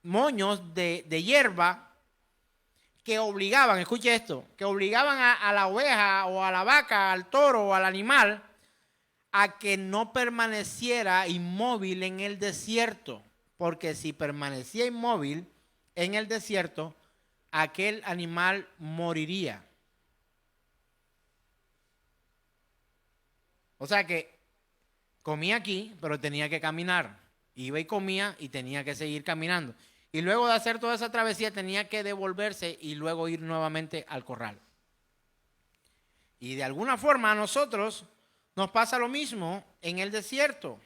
de hierba que obligaban, escuche esto, que obligaban a la oveja o a la vaca, al toro o al animal a que no permaneciera inmóvil en el desierto. Porque si permanecía inmóvil en el desierto, aquel animal moriría. O sea que comía aquí, pero tenía que caminar. Iba y comía y tenía que seguir caminando. Y luego de hacer toda esa travesía tenía que devolverse y luego ir nuevamente al corral. Y de alguna forma a nosotros nos pasa lo mismo en el desierto.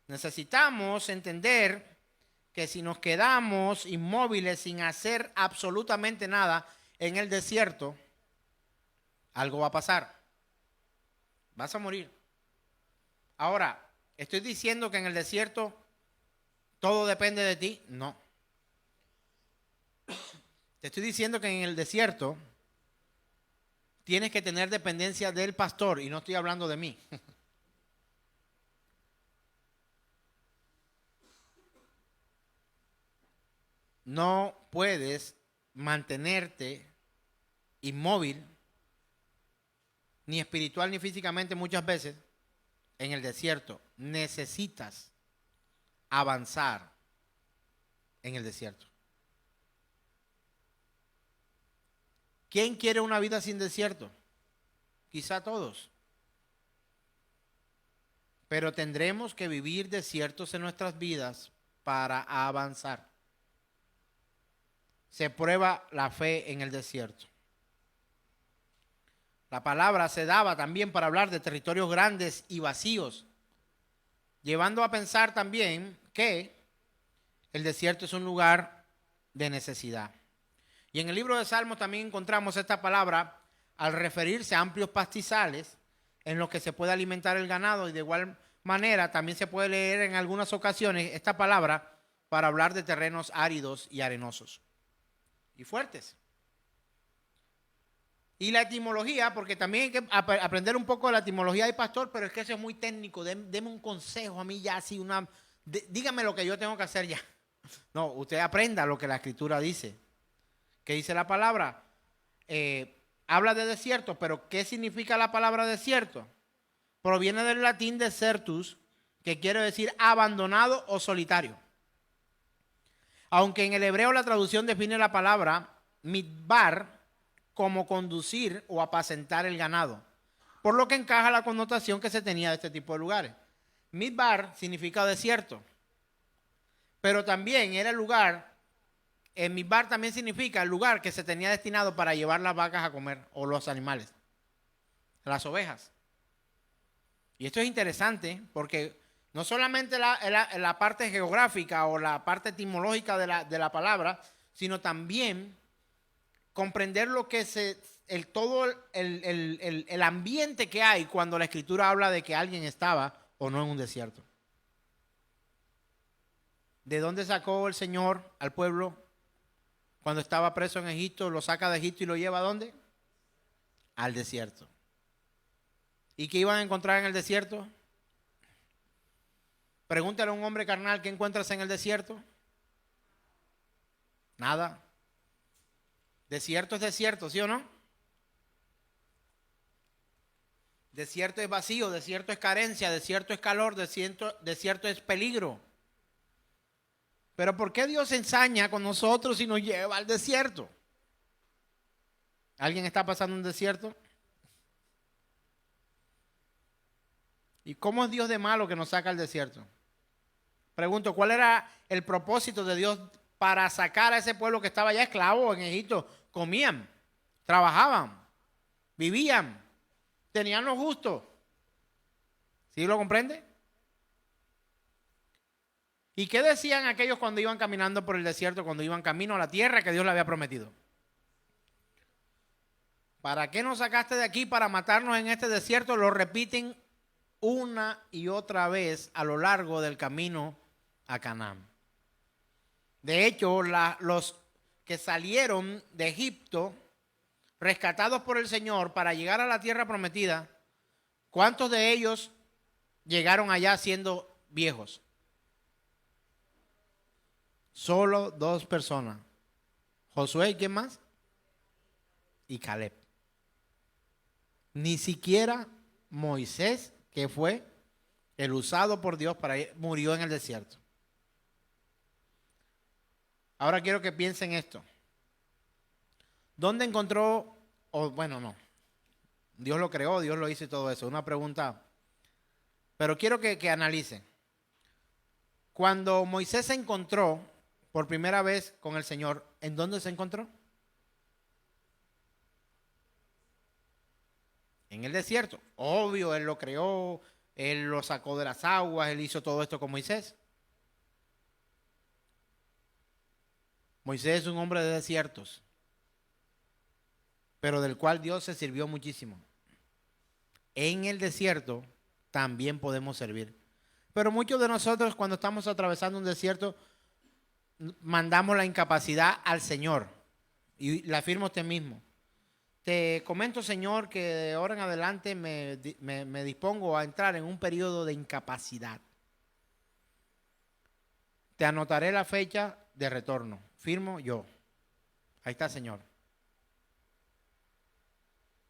Necesitamos entender que si nos quedamos inmóviles sin hacer absolutamente nada en el desierto, algo va a pasar. Vas a morir. Ahora, ¿estoy diciendo que en el desierto todo depende de ti? No. Te estoy diciendo que en el desierto tienes que tener dependencia del pastor, y no estoy hablando de mí. No puedes mantenerte inmóvil, ni espiritual ni físicamente muchas veces, en el desierto. Necesitas avanzar en el desierto. ¿Quién quiere una vida sin desierto? Quizá todos. Pero tendremos que vivir desiertos en nuestras vidas para avanzar. Se prueba la fe en el desierto. La palabra se daba también para hablar de territorios grandes y vacíos, llevando a pensar también que el desierto es un lugar de necesidad. Y en el libro de Salmos también encontramos esta palabra al referirse a amplios pastizales en los que se puede alimentar el ganado, y de igual manera también se puede leer en algunas ocasiones esta palabra para hablar de terrenos áridos y arenosos y fuertes. Y la etimología, porque también hay que aprender un poco de la etimología del pastor, pero es que eso es muy técnico. Deme un consejo a mí ya, así dígame lo que yo tengo que hacer ya. No, usted aprenda lo que la Escritura dice. ¿Qué dice la palabra? Habla de desierto, pero ¿qué significa la palabra desierto? Proviene del latín desertus, que quiere decir abandonado o solitario. Aunque en el hebreo la traducción define la palabra midbar como conducir o apacentar el ganado, por lo que encaja la connotación que se tenía de este tipo de lugares. Midbar significa desierto, pero también era el lugar. En Midbar también significa el lugar que se tenía destinado para llevar las vacas a comer, o los animales, las ovejas. Y esto es interesante porque no solamente la parte geográfica o la parte etimológica de la palabra, sino también comprender lo que todo el ambiente que hay cuando la Escritura habla de que alguien estaba o no en un desierto. ¿De dónde sacó el Señor al pueblo cuando estaba preso en Egipto? Lo saca de Egipto y lo lleva ¿a dónde? Al desierto. ¿Y qué iban a encontrar en el desierto? Pregúntale a un hombre carnal, ¿qué encuentras en el desierto? Nada. Desierto es desierto, ¿sí o no? Desierto es vacío, desierto es carencia, desierto es calor, desierto es peligro. Pero ¿por qué Dios ensaña con nosotros y nos lleva al desierto? ¿Alguien está pasando un desierto? ¿Y cómo es Dios de malo que nos saca al desierto? Pregunto, ¿cuál era el propósito de Dios para sacar a ese pueblo que estaba ya esclavo en Egipto? Comían, trabajaban, vivían, tenían lo justo. ¿Sí lo comprende? ¿Y qué decían aquellos cuando iban caminando por el desierto, cuando iban camino a la tierra que Dios le había prometido? ¿Para qué nos sacaste de aquí para matarnos en este desierto? Lo repiten una y otra vez a lo largo del camino a Canaán. De hecho, los que salieron de Egipto, rescatados por el Señor para llegar a la tierra prometida, ¿cuántos de ellos llegaron allá siendo viejos? Solo 2 personas. Josué, ¿y quién más? Y Caleb. Ni siquiera Moisés, que fue el usado por Dios para ir, murió en el desierto. Ahora quiero que piensen esto. ¿Dónde encontró? Bueno, no. Dios lo creó, Dios lo hizo y todo eso. Una pregunta Pero quiero que analicen. Cuando Moisés se encontró por primera vez con el Señor, ¿en dónde se encontró? En el desierto. Obvio, Él lo creó, Él lo sacó de las aguas, Él hizo todo esto con Moisés. Moisés es un hombre de desiertos, pero del cual Dios se sirvió muchísimo. En el desierto también podemos servir. Pero muchos de nosotros cuando estamos atravesando un desierto, mandamos la incapacidad al Señor. Y la afirmo usted mismo. Te comento, Señor, que de ahora en adelante me dispongo a entrar en un periodo de incapacidad. Te anotaré la fecha de retorno. Firmo yo. Ahí está, Señor.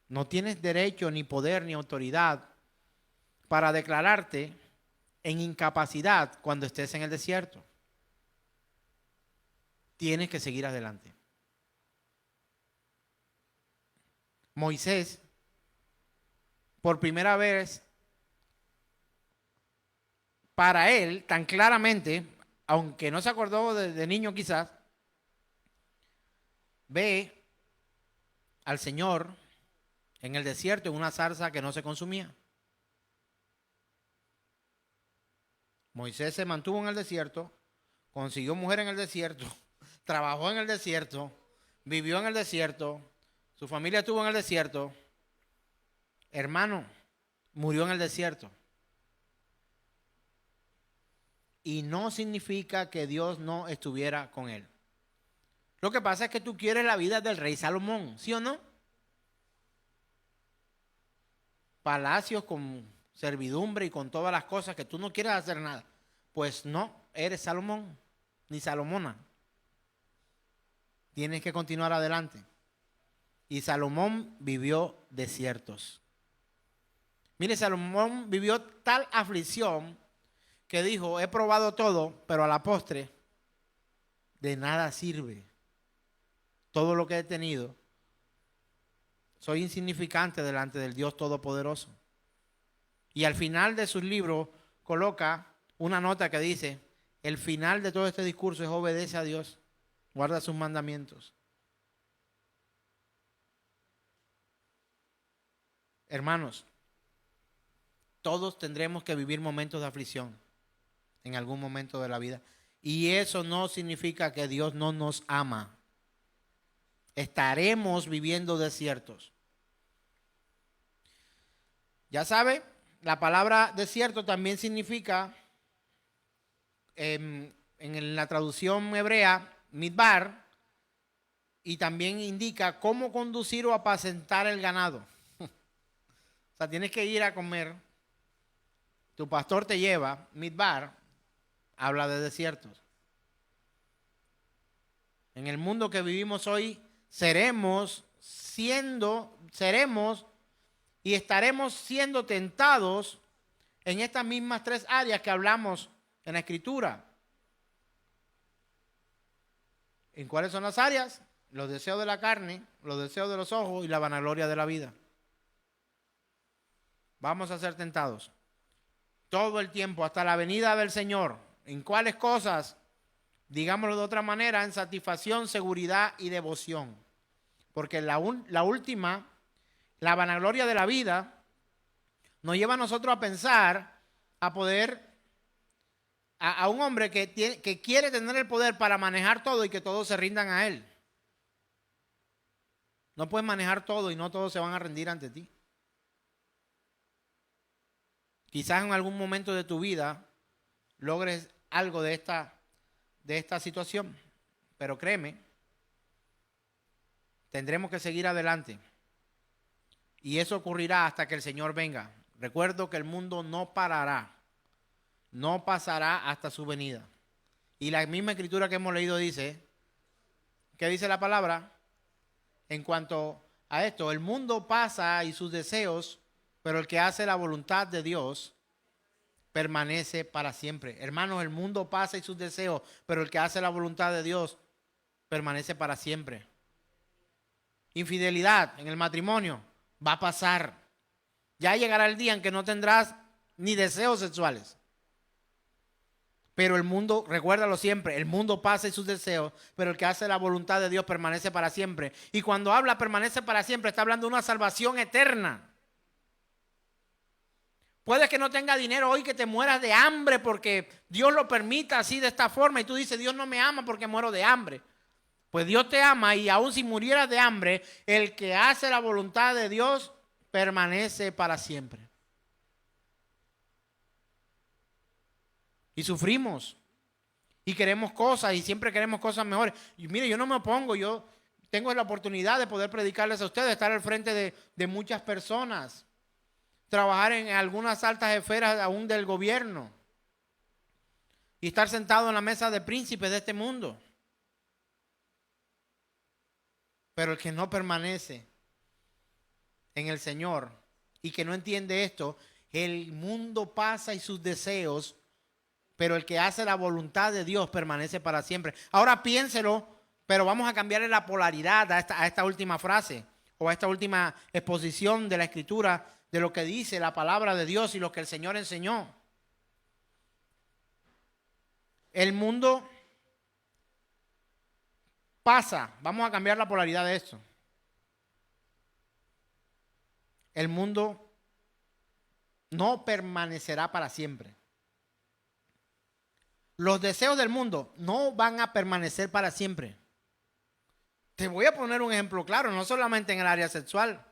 No tienes derecho, ni poder, ni autoridad para declararte en incapacidad cuando estés en el desierto. Tienes que seguir adelante. Moisés, por primera vez, para él, tan claramente, aunque no se acordó de niño quizás, ve al Señor en el desierto en una zarza que no se consumía. Moisés se mantuvo en el desierto, consiguió mujer en el desierto, trabajó en el desierto, vivió en el desierto, su familia estuvo en el desierto. Hermano, murió en el desierto. Y no significa que Dios no estuviera con él. Lo que pasa es que tú quieres la vida del rey Salomón, ¿sí o no? Palacios con servidumbre y con todas las cosas que tú no quieres hacer nada. Pues no, eres Salomón, ni Salomona. Tienes que continuar adelante. Y Salomón vivió desiertos. Mire, Salomón vivió tal aflicción que dijo, he probado todo, pero a la postre de nada sirve. Todo lo que he tenido, soy insignificante delante del Dios Todopoderoso. Y al final de sus libros coloca una nota que dice, el final de todo este discurso es obedece a Dios, guarda sus mandamientos. Hermanos, todos tendremos que vivir momentos de aflicción en algún momento de la vida. Y eso no significa que Dios no nos ama. Estaremos viviendo desiertos. Ya sabe, la palabra desierto también significa, en la traducción hebrea, midbar, y también indica cómo conducir o apacentar el ganado. O sea, tienes que ir a comer, tu pastor te lleva, midbar, habla de desiertos. En el mundo que vivimos hoy, seremos y estaremos siendo tentados en estas mismas tres áreas que hablamos en la Escritura. ¿En cuáles son las áreas? Los deseos de la carne, los deseos de los ojos y la vanagloria de la vida. Vamos a ser tentados todo el tiempo hasta la venida del Señor. ¿En cuáles cosas? Digámoslo de otra manera, en satisfacción, seguridad y devoción. Porque la última, la vanagloria de la vida, nos lleva a nosotros a pensar, a poder, a un hombre que quiere tener el poder para manejar todo y que todos se rindan a él. No puedes manejar todo y no todos se van a rendir ante ti. Quizás en algún momento de tu vida logres algo de esta situación, pero créeme, tendremos que seguir adelante y eso ocurrirá hasta que el Señor venga. Recuerdo que el mundo no parará, no pasará hasta su venida. Y la misma escritura que hemos leído dice, ¿qué dice la palabra? En cuanto a esto, el mundo pasa y sus deseos, pero el que hace la voluntad de Dios permanece para siempre. Hermanos, el mundo pasa y sus deseos, pero el que hace la voluntad de Dios permanece para siempre. Infidelidad en el matrimonio va a pasar. Ya llegará el día en que no tendrás ni deseos sexuales. Pero el mundo, recuérdalo siempre, el mundo pasa y sus deseos, pero el que hace la voluntad de Dios permanece para siempre. Y cuando habla permanece para siempre, está hablando de una salvación eterna. Puede que no tenga dinero hoy, que te mueras de hambre porque Dios lo permita así de esta forma. Y tú dices, Dios no me ama porque muero de hambre. Pues Dios te ama y aun si murieras de hambre, el que hace la voluntad de Dios permanece para siempre. Y sufrimos. Y queremos cosas y siempre queremos cosas mejores. Y mire, yo no me opongo, yo tengo la oportunidad de poder predicarles a ustedes, estar al frente de muchas personas. Trabajar en algunas altas esferas aún del gobierno y estar sentado en la mesa de príncipes de este mundo. Pero el que no permanece en el Señor y que no entiende esto, el mundo pasa y sus deseos, pero el que hace la voluntad de Dios permanece para siempre. Ahora piénselo, pero vamos a cambiarle la polaridad a esta última frase o a esta última exposición de la Escritura, de lo que dice la palabra de Dios y lo que el Señor enseñó. El mundo pasa, vamos a cambiar la polaridad de esto. El mundo no permanecerá para siempre. Los deseos del mundo no van a permanecer para siempre. Te voy a poner un ejemplo claro, no solamente en el área sexual.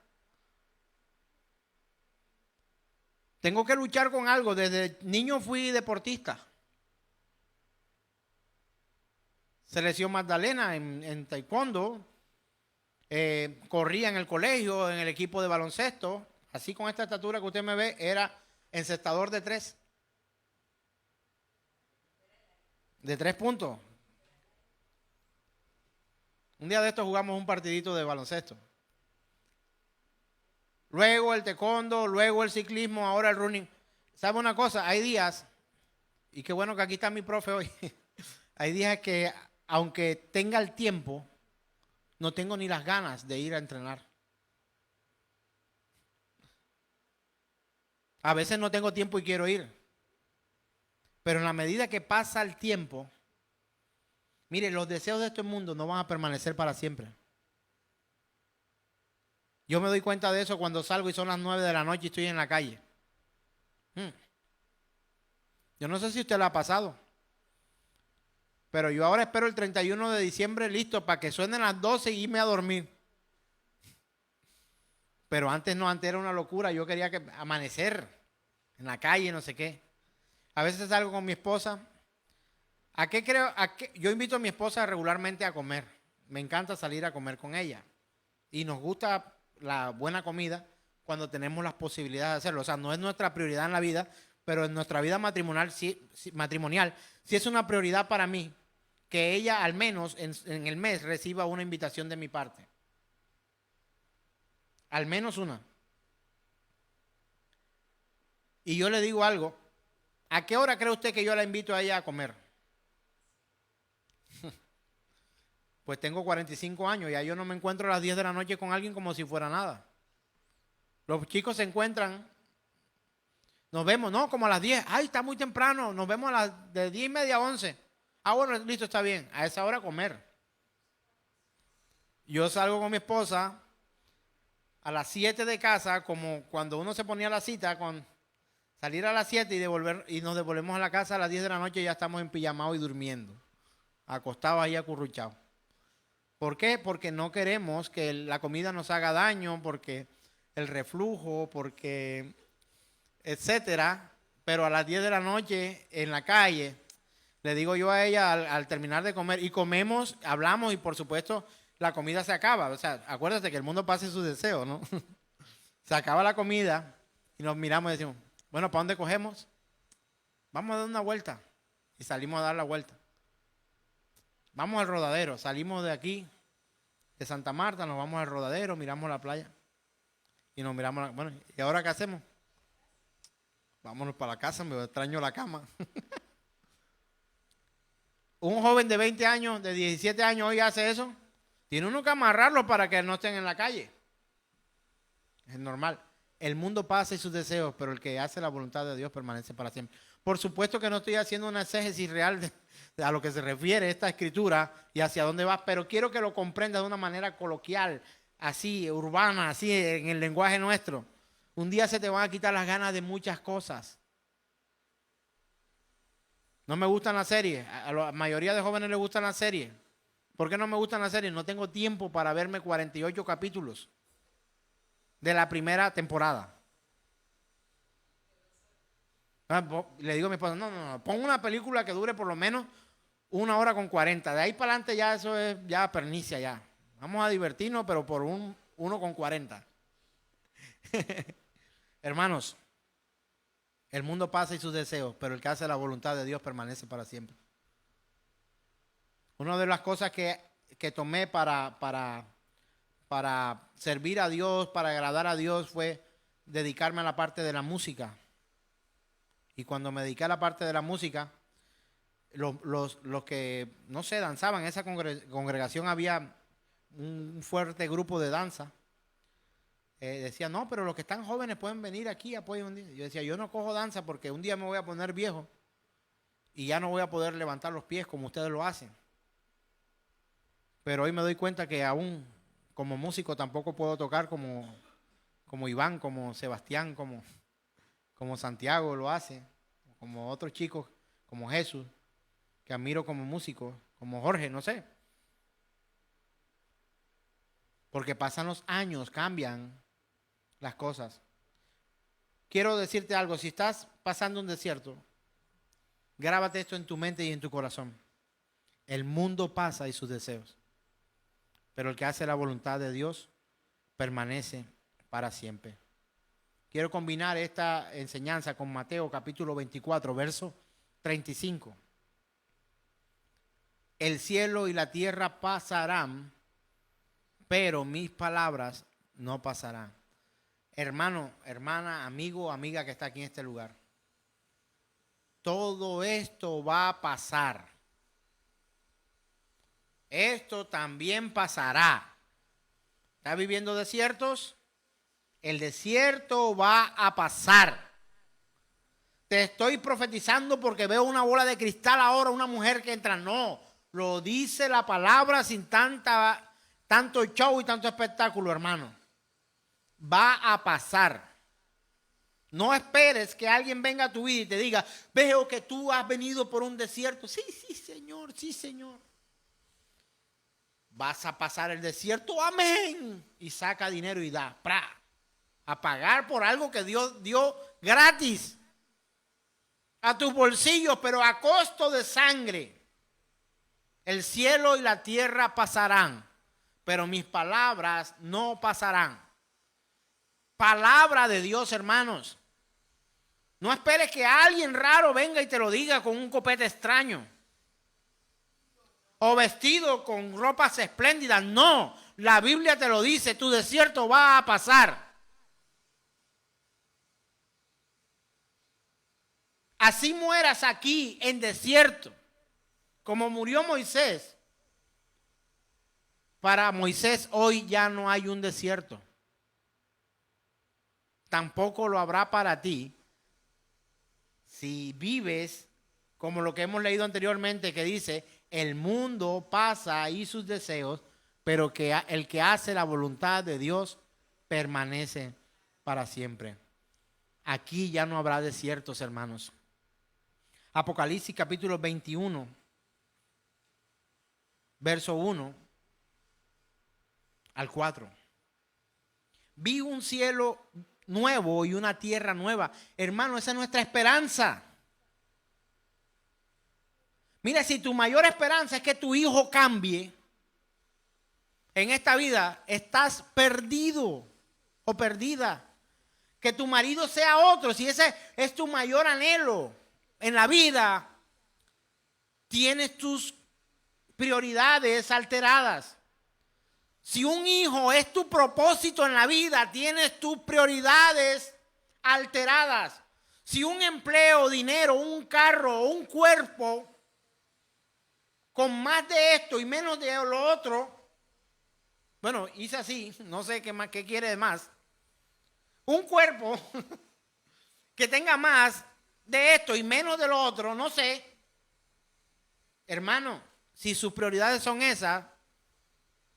Tengo que luchar con algo. Desde niño fui deportista. Selección Magdalena en taekwondo. Corría en el colegio, en el equipo de baloncesto. Así con esta estatura que usted me ve, era encestador de 3. De 3 puntos. Un día de estos jugamos un partidito de baloncesto. Luego el taekwondo, luego el ciclismo, ahora el running. ¿Sabe una cosa? Hay días, y qué bueno que aquí está mi profe hoy, hay días que aunque tenga el tiempo, no tengo ni las ganas de ir a entrenar. A veces no tengo tiempo y quiero ir. Pero en la medida que pasa el tiempo, mire, los deseos de este mundo no van a permanecer para siempre. Yo me doy cuenta de eso cuando salgo y son las 9 de la noche y estoy en la calle. Yo no sé si usted lo ha pasado, pero yo ahora espero el 31 de diciembre listo para que suenen las 12 y irme a dormir. Pero antes no, antes era una locura. Yo quería que amanecer en la calle, no sé qué. A veces salgo con mi esposa. Yo invito a mi esposa regularmente a comer. Me encanta salir a comer con ella. Y nos gusta la buena comida cuando tenemos las posibilidades de hacerlo. O sea, no es nuestra prioridad en la vida, pero en nuestra vida matrimonial sí es una prioridad para mí que ella al menos en el mes reciba una invitación de mi parte. Al menos una. Y yo le digo algo. ¿A qué hora cree usted que yo la invito a ella a comer? Pues tengo 45 años y ya yo no me encuentro a las 10 de la noche con alguien como si fuera nada. Los chicos se encuentran, nos vemos, no, como a las 10. Ay, está muy temprano, nos vemos de 10:30 a 11. Ah, bueno, listo, está bien. A esa hora comer. Yo salgo con mi esposa a las 7 de casa, como cuando uno se ponía la cita con salir a las 7 y nos devolvemos a la casa a las 10 de la noche y ya estamos en pijamado y durmiendo, acostados ahí acurruchados. ¿Por qué? Porque no queremos que la comida nos haga daño, porque el reflujo, porque etcétera. Pero a las 10 de la noche en la calle, le digo yo a ella al terminar de comer, y comemos, hablamos y por supuesto la comida se acaba. O sea, acuérdate que el mundo pasa sus deseos, ¿no? Se acaba la comida y nos miramos y decimos, bueno, ¿para dónde cogemos? Vamos a dar una vuelta. Y salimos a dar la vuelta. Vamos al Rodadero, salimos de aquí, de Santa Marta, nos vamos al Rodadero, miramos la playa y nos miramos, bueno, ¿y ahora qué hacemos? Vámonos para la casa, me extraño la cama. Un joven de 20 años, de 17 años hoy hace eso, tiene uno que amarrarlo para que no estén en la calle. Es normal. el mundo pasa y sus deseos, pero el que hace la voluntad de Dios permanece para siempre. Por supuesto que no estoy haciendo una exégesis real de a lo que se refiere esta escritura y hacia dónde va, pero quiero que lo comprenda de una manera coloquial, así, urbana, así, en el lenguaje nuestro. Un día se te van a quitar las ganas de muchas cosas. No me gustan las series. A la mayoría de jóvenes les gustan las series. ¿Por qué no me gustan las series? No tengo tiempo para verme 48 capítulos de la primera temporada. Le digo a mi esposa, no, pon una película que dure por lo menos 1 hora con 40. De ahí para adelante ya eso es ya pernicia ya. Vamos a divertirnos, pero por 1 con 40. Hermanos, el mundo pasa y sus deseos, pero el que hace la voluntad de Dios permanece para siempre. Una de las cosas que tomé para servir a Dios, para agradar a Dios, fue dedicarme a la parte de la música. Y cuando me dediqué a la parte de la música, los que, no sé, danzaban, en esa congregación había un fuerte grupo de danza. Decían, no, pero los que están jóvenes pueden venir aquí, apoyen un día. Yo decía, yo no cojo danza porque un día me voy a poner viejo y ya no voy a poder levantar los pies como ustedes lo hacen. Pero hoy me doy cuenta que aún como músico tampoco puedo tocar como Iván, como Sebastián, como Santiago lo hace, como otros chicos, como Jesús, que admiro como músico, como Jorge, no sé. Porque pasan los años, cambian las cosas. Quiero decirte algo, si estás pasando un desierto, grábate esto en tu mente y en tu corazón. El mundo pasa y sus deseos, pero el que hace la voluntad de Dios permanece para siempre. Quiero combinar esta enseñanza con Mateo capítulo 24, verso 35. El cielo y la tierra pasarán, pero mis palabras no pasarán. Hermano, hermana, amigo, amiga que está aquí en este lugar. Todo esto va a pasar. Esto también pasará. ¿Estás viviendo desiertos? El desierto va a pasar. Te estoy profetizando porque veo una bola de cristal ahora, una mujer que entra. No, lo dice la palabra sin tanto show y tanto espectáculo, hermano. Va a pasar. No esperes que alguien venga a tu vida y te diga, veo que tú has venido por un desierto. Sí, Señor, sí, Señor. Vas a pasar el desierto, amén. Y saca dinero y da, a pagar por algo que Dios dio gratis a tus bolsillos, pero a costo de sangre. El cielo y la tierra pasarán, pero mis palabras no pasarán. Palabra de Dios, hermanos. No esperes que alguien raro venga y te lo diga con un copete extraño o vestido con ropas espléndidas. No, la Biblia te lo dice, tu desierto va a pasar. Así mueras aquí en desierto, como murió Moisés. Para Moisés hoy ya no hay un desierto. Tampoco lo habrá para ti si vives como lo que hemos leído anteriormente, que dice, el mundo pasa y sus deseos, pero que el que hace la voluntad de Dios permanece para siempre. Aquí ya no habrá desiertos, hermanos. Apocalipsis capítulo 21, verso 1 al 4. Vi un cielo nuevo y una tierra nueva. Hermano, esa es nuestra esperanza. Mira, si tu mayor esperanza es que tu hijo cambie en esta vida, estás perdido o perdida. Que tu marido sea otro, si ese es tu mayor anhelo en la vida, tienes tus prioridades alteradas. Si un hijo es tu propósito en la vida, tienes tus prioridades alteradas. Si un empleo, dinero, un carro, un cuerpo, con más de esto y menos de lo otro, bueno, hice así, no sé qué más, qué quiere de más. Un cuerpo que tenga más de esto y menos de lo otro, no sé. Hermano, si sus prioridades son esas,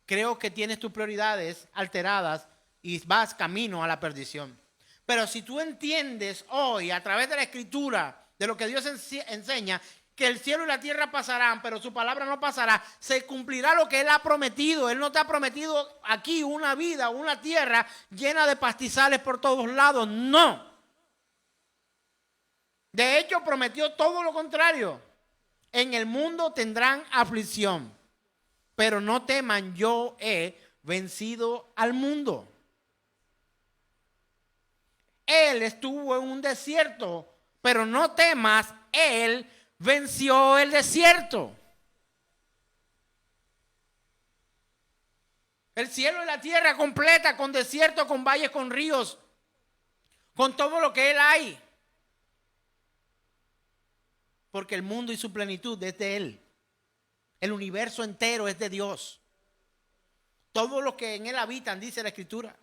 creo que tienes tus prioridades alteradas y vas camino a la perdición. Pero si tú entiendes hoy, a través de la Escritura, de lo que Dios enseña, que el cielo y la tierra pasarán, pero su palabra no pasará, se cumplirá lo que Él ha prometido. Él no te ha prometido aquí una vida, una tierra llena de pastizales por todos lados. No. De hecho, prometió todo lo contrario. En el mundo tendrán aflicción, pero no teman, yo he vencido al mundo. Él estuvo en un desierto, pero no temas, Él venció el desierto. El cielo y la tierra completa, con desierto, con valles, con ríos, con todo lo que Él hay. Porque el mundo y su plenitud es de Él. El universo entero es de Dios. Todo lo que en Él habitan, dice la Escritura.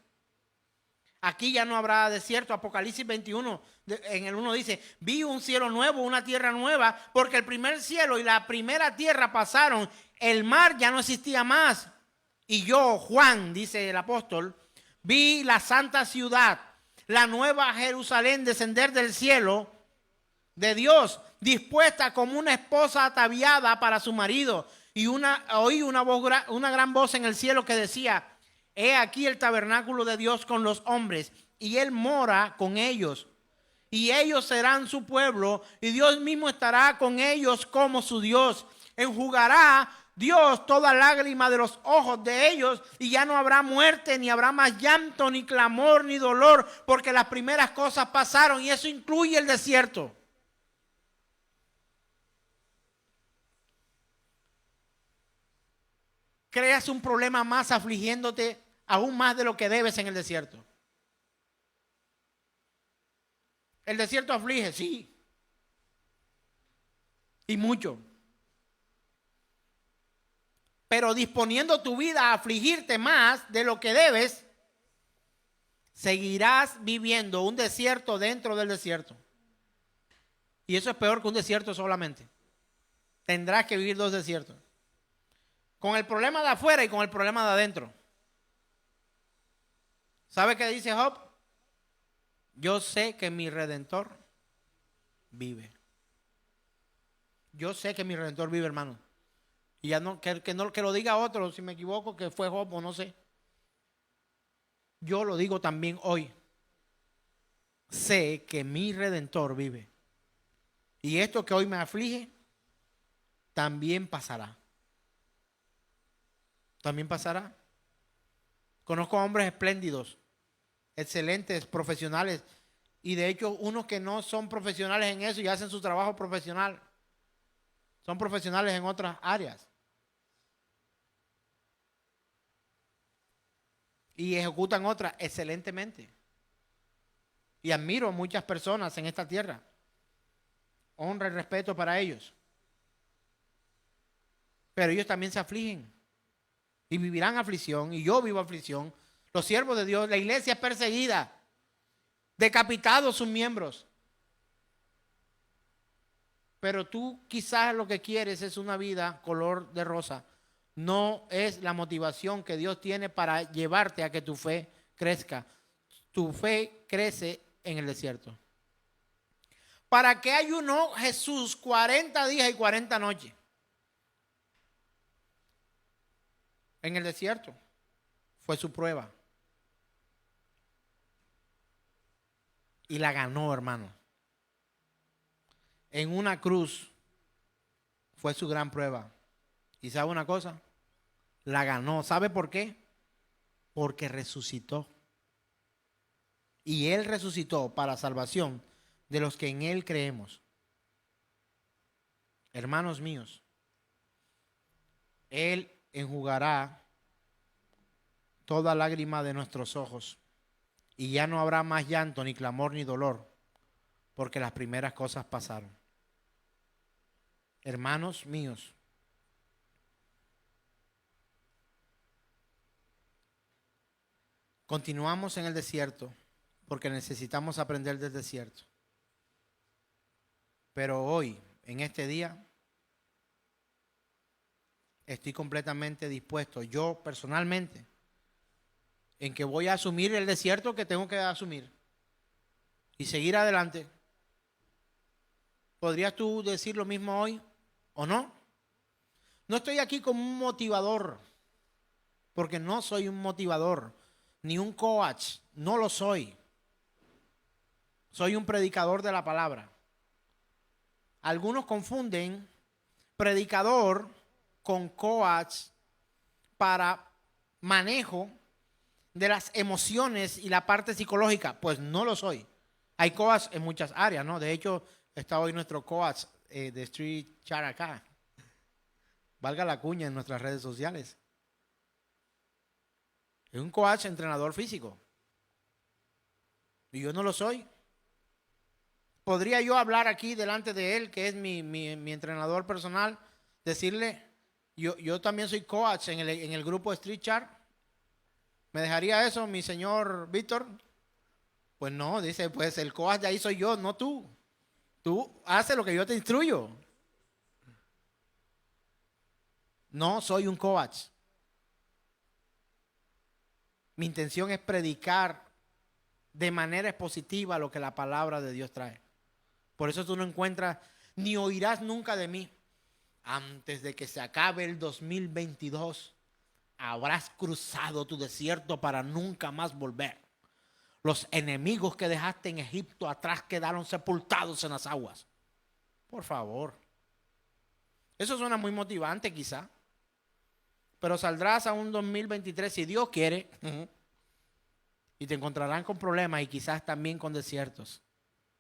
Aquí ya no habrá desierto. Apocalipsis 21, en el 1 dice, vi un cielo nuevo, una tierra nueva, porque el primer cielo y la primera tierra pasaron. El mar ya no existía más. Y yo, Juan, dice el apóstol, vi la santa ciudad, la nueva Jerusalén descender del cielo de Dios, dispuesta como una esposa ataviada para su marido. Y oí una gran voz en el cielo que decía, he aquí el tabernáculo de Dios con los hombres, y Él mora con ellos. Y ellos serán su pueblo, y Dios mismo estará con ellos como su Dios. Enjugará Dios toda lágrima de los ojos de ellos, y ya no habrá muerte, ni habrá más llanto, ni clamor, ni dolor, porque las primeras cosas pasaron, y eso incluye el desierto. Creas un problema más afligiéndote aún más de lo que debes en el desierto. El desierto aflige, sí. Y mucho. Pero disponiendo tu vida a afligirte más de lo que debes, seguirás viviendo un desierto dentro del desierto. Y eso es peor que un desierto solamente. Tendrás que vivir dos desiertos. Con el problema de afuera y con el problema de adentro. ¿Sabe qué dice Job? Yo sé que mi Redentor vive. Yo sé que mi Redentor vive, hermano. Y ya no, que lo diga otro, si me equivoco, que fue Job o no sé. Yo lo digo también hoy. Sé que mi Redentor vive. Y esto que hoy me aflige, también pasará. También pasará. Conozco hombres espléndidos, excelentes, profesionales, y de hecho unos que no son profesionales en eso y hacen su trabajo profesional. Son profesionales en otras áreas. Y ejecutan otras excelentemente. Y admiro a muchas personas en esta tierra. Honra y respeto para ellos. Pero ellos también se afligen. Y vivirán aflicción, y yo vivo aflicción. Los siervos de Dios, la iglesia es perseguida, decapitados sus miembros. Pero tú quizás lo que quieres es una vida color de rosa. No es la motivación que Dios tiene para llevarte a que tu fe crezca. Tu fe crece en el desierto. ¿Para qué ayunó Jesús 40 días y 40 noches? En el desierto fue su prueba. Y la ganó, hermano. En una cruz fue su gran prueba. ¿Y sabe una cosa? La ganó. ¿Sabe por qué? Porque resucitó. Y Él resucitó para salvación de los que en Él creemos. Hermanos míos, Él enjugará toda lágrima de nuestros ojos, y ya no habrá más llanto, ni clamor, ni dolor, porque las primeras cosas pasaron. Hermanos míos, continuamos en el desierto, porque necesitamos aprender del desierto. Pero hoy, en este día, estoy completamente dispuesto, yo personalmente, en que voy a asumir el desierto que tengo que asumir y seguir adelante. ¿Podrías tú decir lo mismo hoy o no? No estoy aquí como un motivador, porque no soy un motivador, ni un coach, no lo soy. Soy un predicador de la palabra. Algunos confunden predicador con coach para manejo de las emociones y la parte psicológica. Pues no lo soy. Hay coach en muchas áreas, ¿no? De hecho, está hoy nuestro coach de Street Chat acá. Valga la cuña en nuestras redes sociales. Es un coach entrenador físico. Y yo no lo soy. ¿Podría yo hablar aquí delante de él, que es mi entrenador personal, decirle, yo también soy coach en el grupo Street Chat? ¿Me dejaría eso, mi señor Víctor? Pues no, dice, pues el coach de ahí soy yo, no tú. Tú haces lo que yo te instruyo. No soy un coach. Mi intención es predicar de manera expositiva lo que la palabra de Dios trae. Por eso tú no encuentras, ni oirás nunca de mí. Antes de que se acabe el 2022, habrás cruzado tu desierto para nunca más volver. Los enemigos que dejaste en Egipto atrás quedaron sepultados en las aguas. Por favor. Eso suena muy motivante quizá. Pero saldrás a un 2023 si Dios quiere. Y te encontrarán con problemas y quizás también con desiertos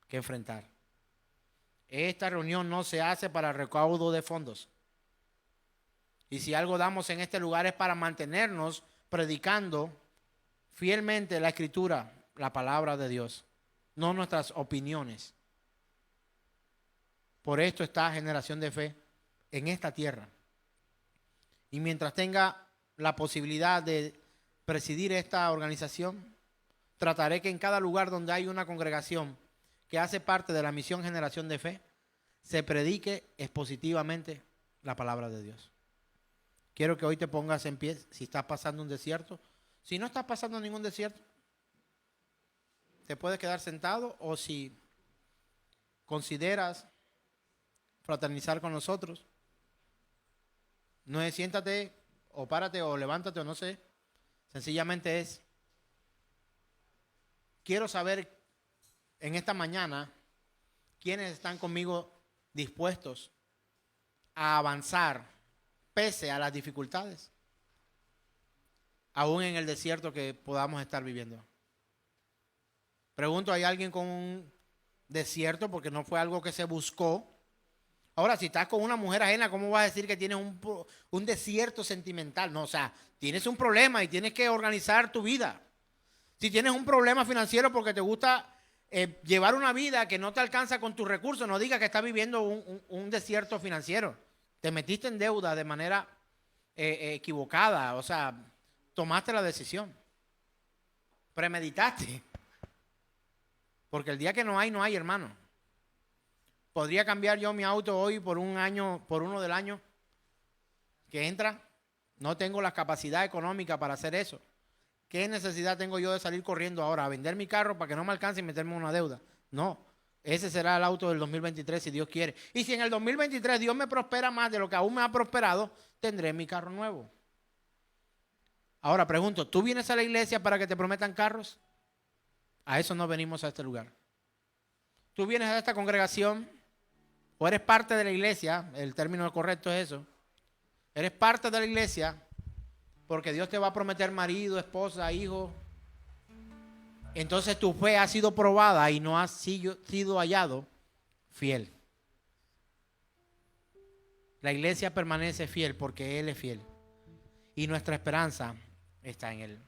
que enfrentar. Esta reunión no se hace para recaudo de fondos. Y si algo damos en este lugar es para mantenernos predicando fielmente la Escritura, la palabra de Dios, no nuestras opiniones. Por esto está Generación de Fe en esta tierra. Y mientras tenga la posibilidad de presidir esta organización, trataré que en cada lugar donde hay una congregación que hace parte de la misión Generación de Fe, se predique expositivamente la palabra de Dios. Quiero que hoy te pongas en pie si estás pasando un desierto. Si no estás pasando ningún desierto, te puedes quedar sentado, o si consideras fraternizar con nosotros, no es siéntate o párate o levántate o no sé. Sencillamente es, quiero saber en esta mañana quiénes están conmigo dispuestos a avanzar pese a las dificultades, aún en el desierto que podamos estar viviendo. Pregunto, ¿hay alguien con un desierto porque no fue algo que se buscó? Ahora, si estás con una mujer ajena, ¿cómo vas a decir que tienes un desierto sentimental? No, o sea, tienes un problema y tienes que organizar tu vida. Si tienes un problema financiero porque te gusta llevar una vida que no te alcanza con tus recursos, no digas que estás viviendo un desierto financiero. Te metiste en deuda de manera equivocada, o sea, tomaste la decisión. Premeditaste. Porque el día que no hay, hermano. ¿Podría cambiar yo mi auto hoy por uno del año que entra? No tengo la capacidad económica para hacer eso. ¿Qué necesidad tengo yo de salir corriendo ahora a vender mi carro para que no me alcance y meterme en una deuda? No, ese será el auto del 2023 si Dios quiere. Y si en el 2023 Dios me prospera más de lo que aún me ha prosperado, tendré mi carro nuevo. Ahora pregunto, ¿tú vienes a la iglesia para que te prometan carros? A eso no venimos a este lugar. ¿Tú vienes a esta congregación o eres parte de la iglesia? El término correcto es eso. Eres parte de la iglesia porque Dios te va a prometer marido, esposa, hijo. Entonces tu fe ha sido probada y no has sido hallado fiel. La iglesia permanece fiel porque Él es fiel. Y nuestra esperanza está en Él.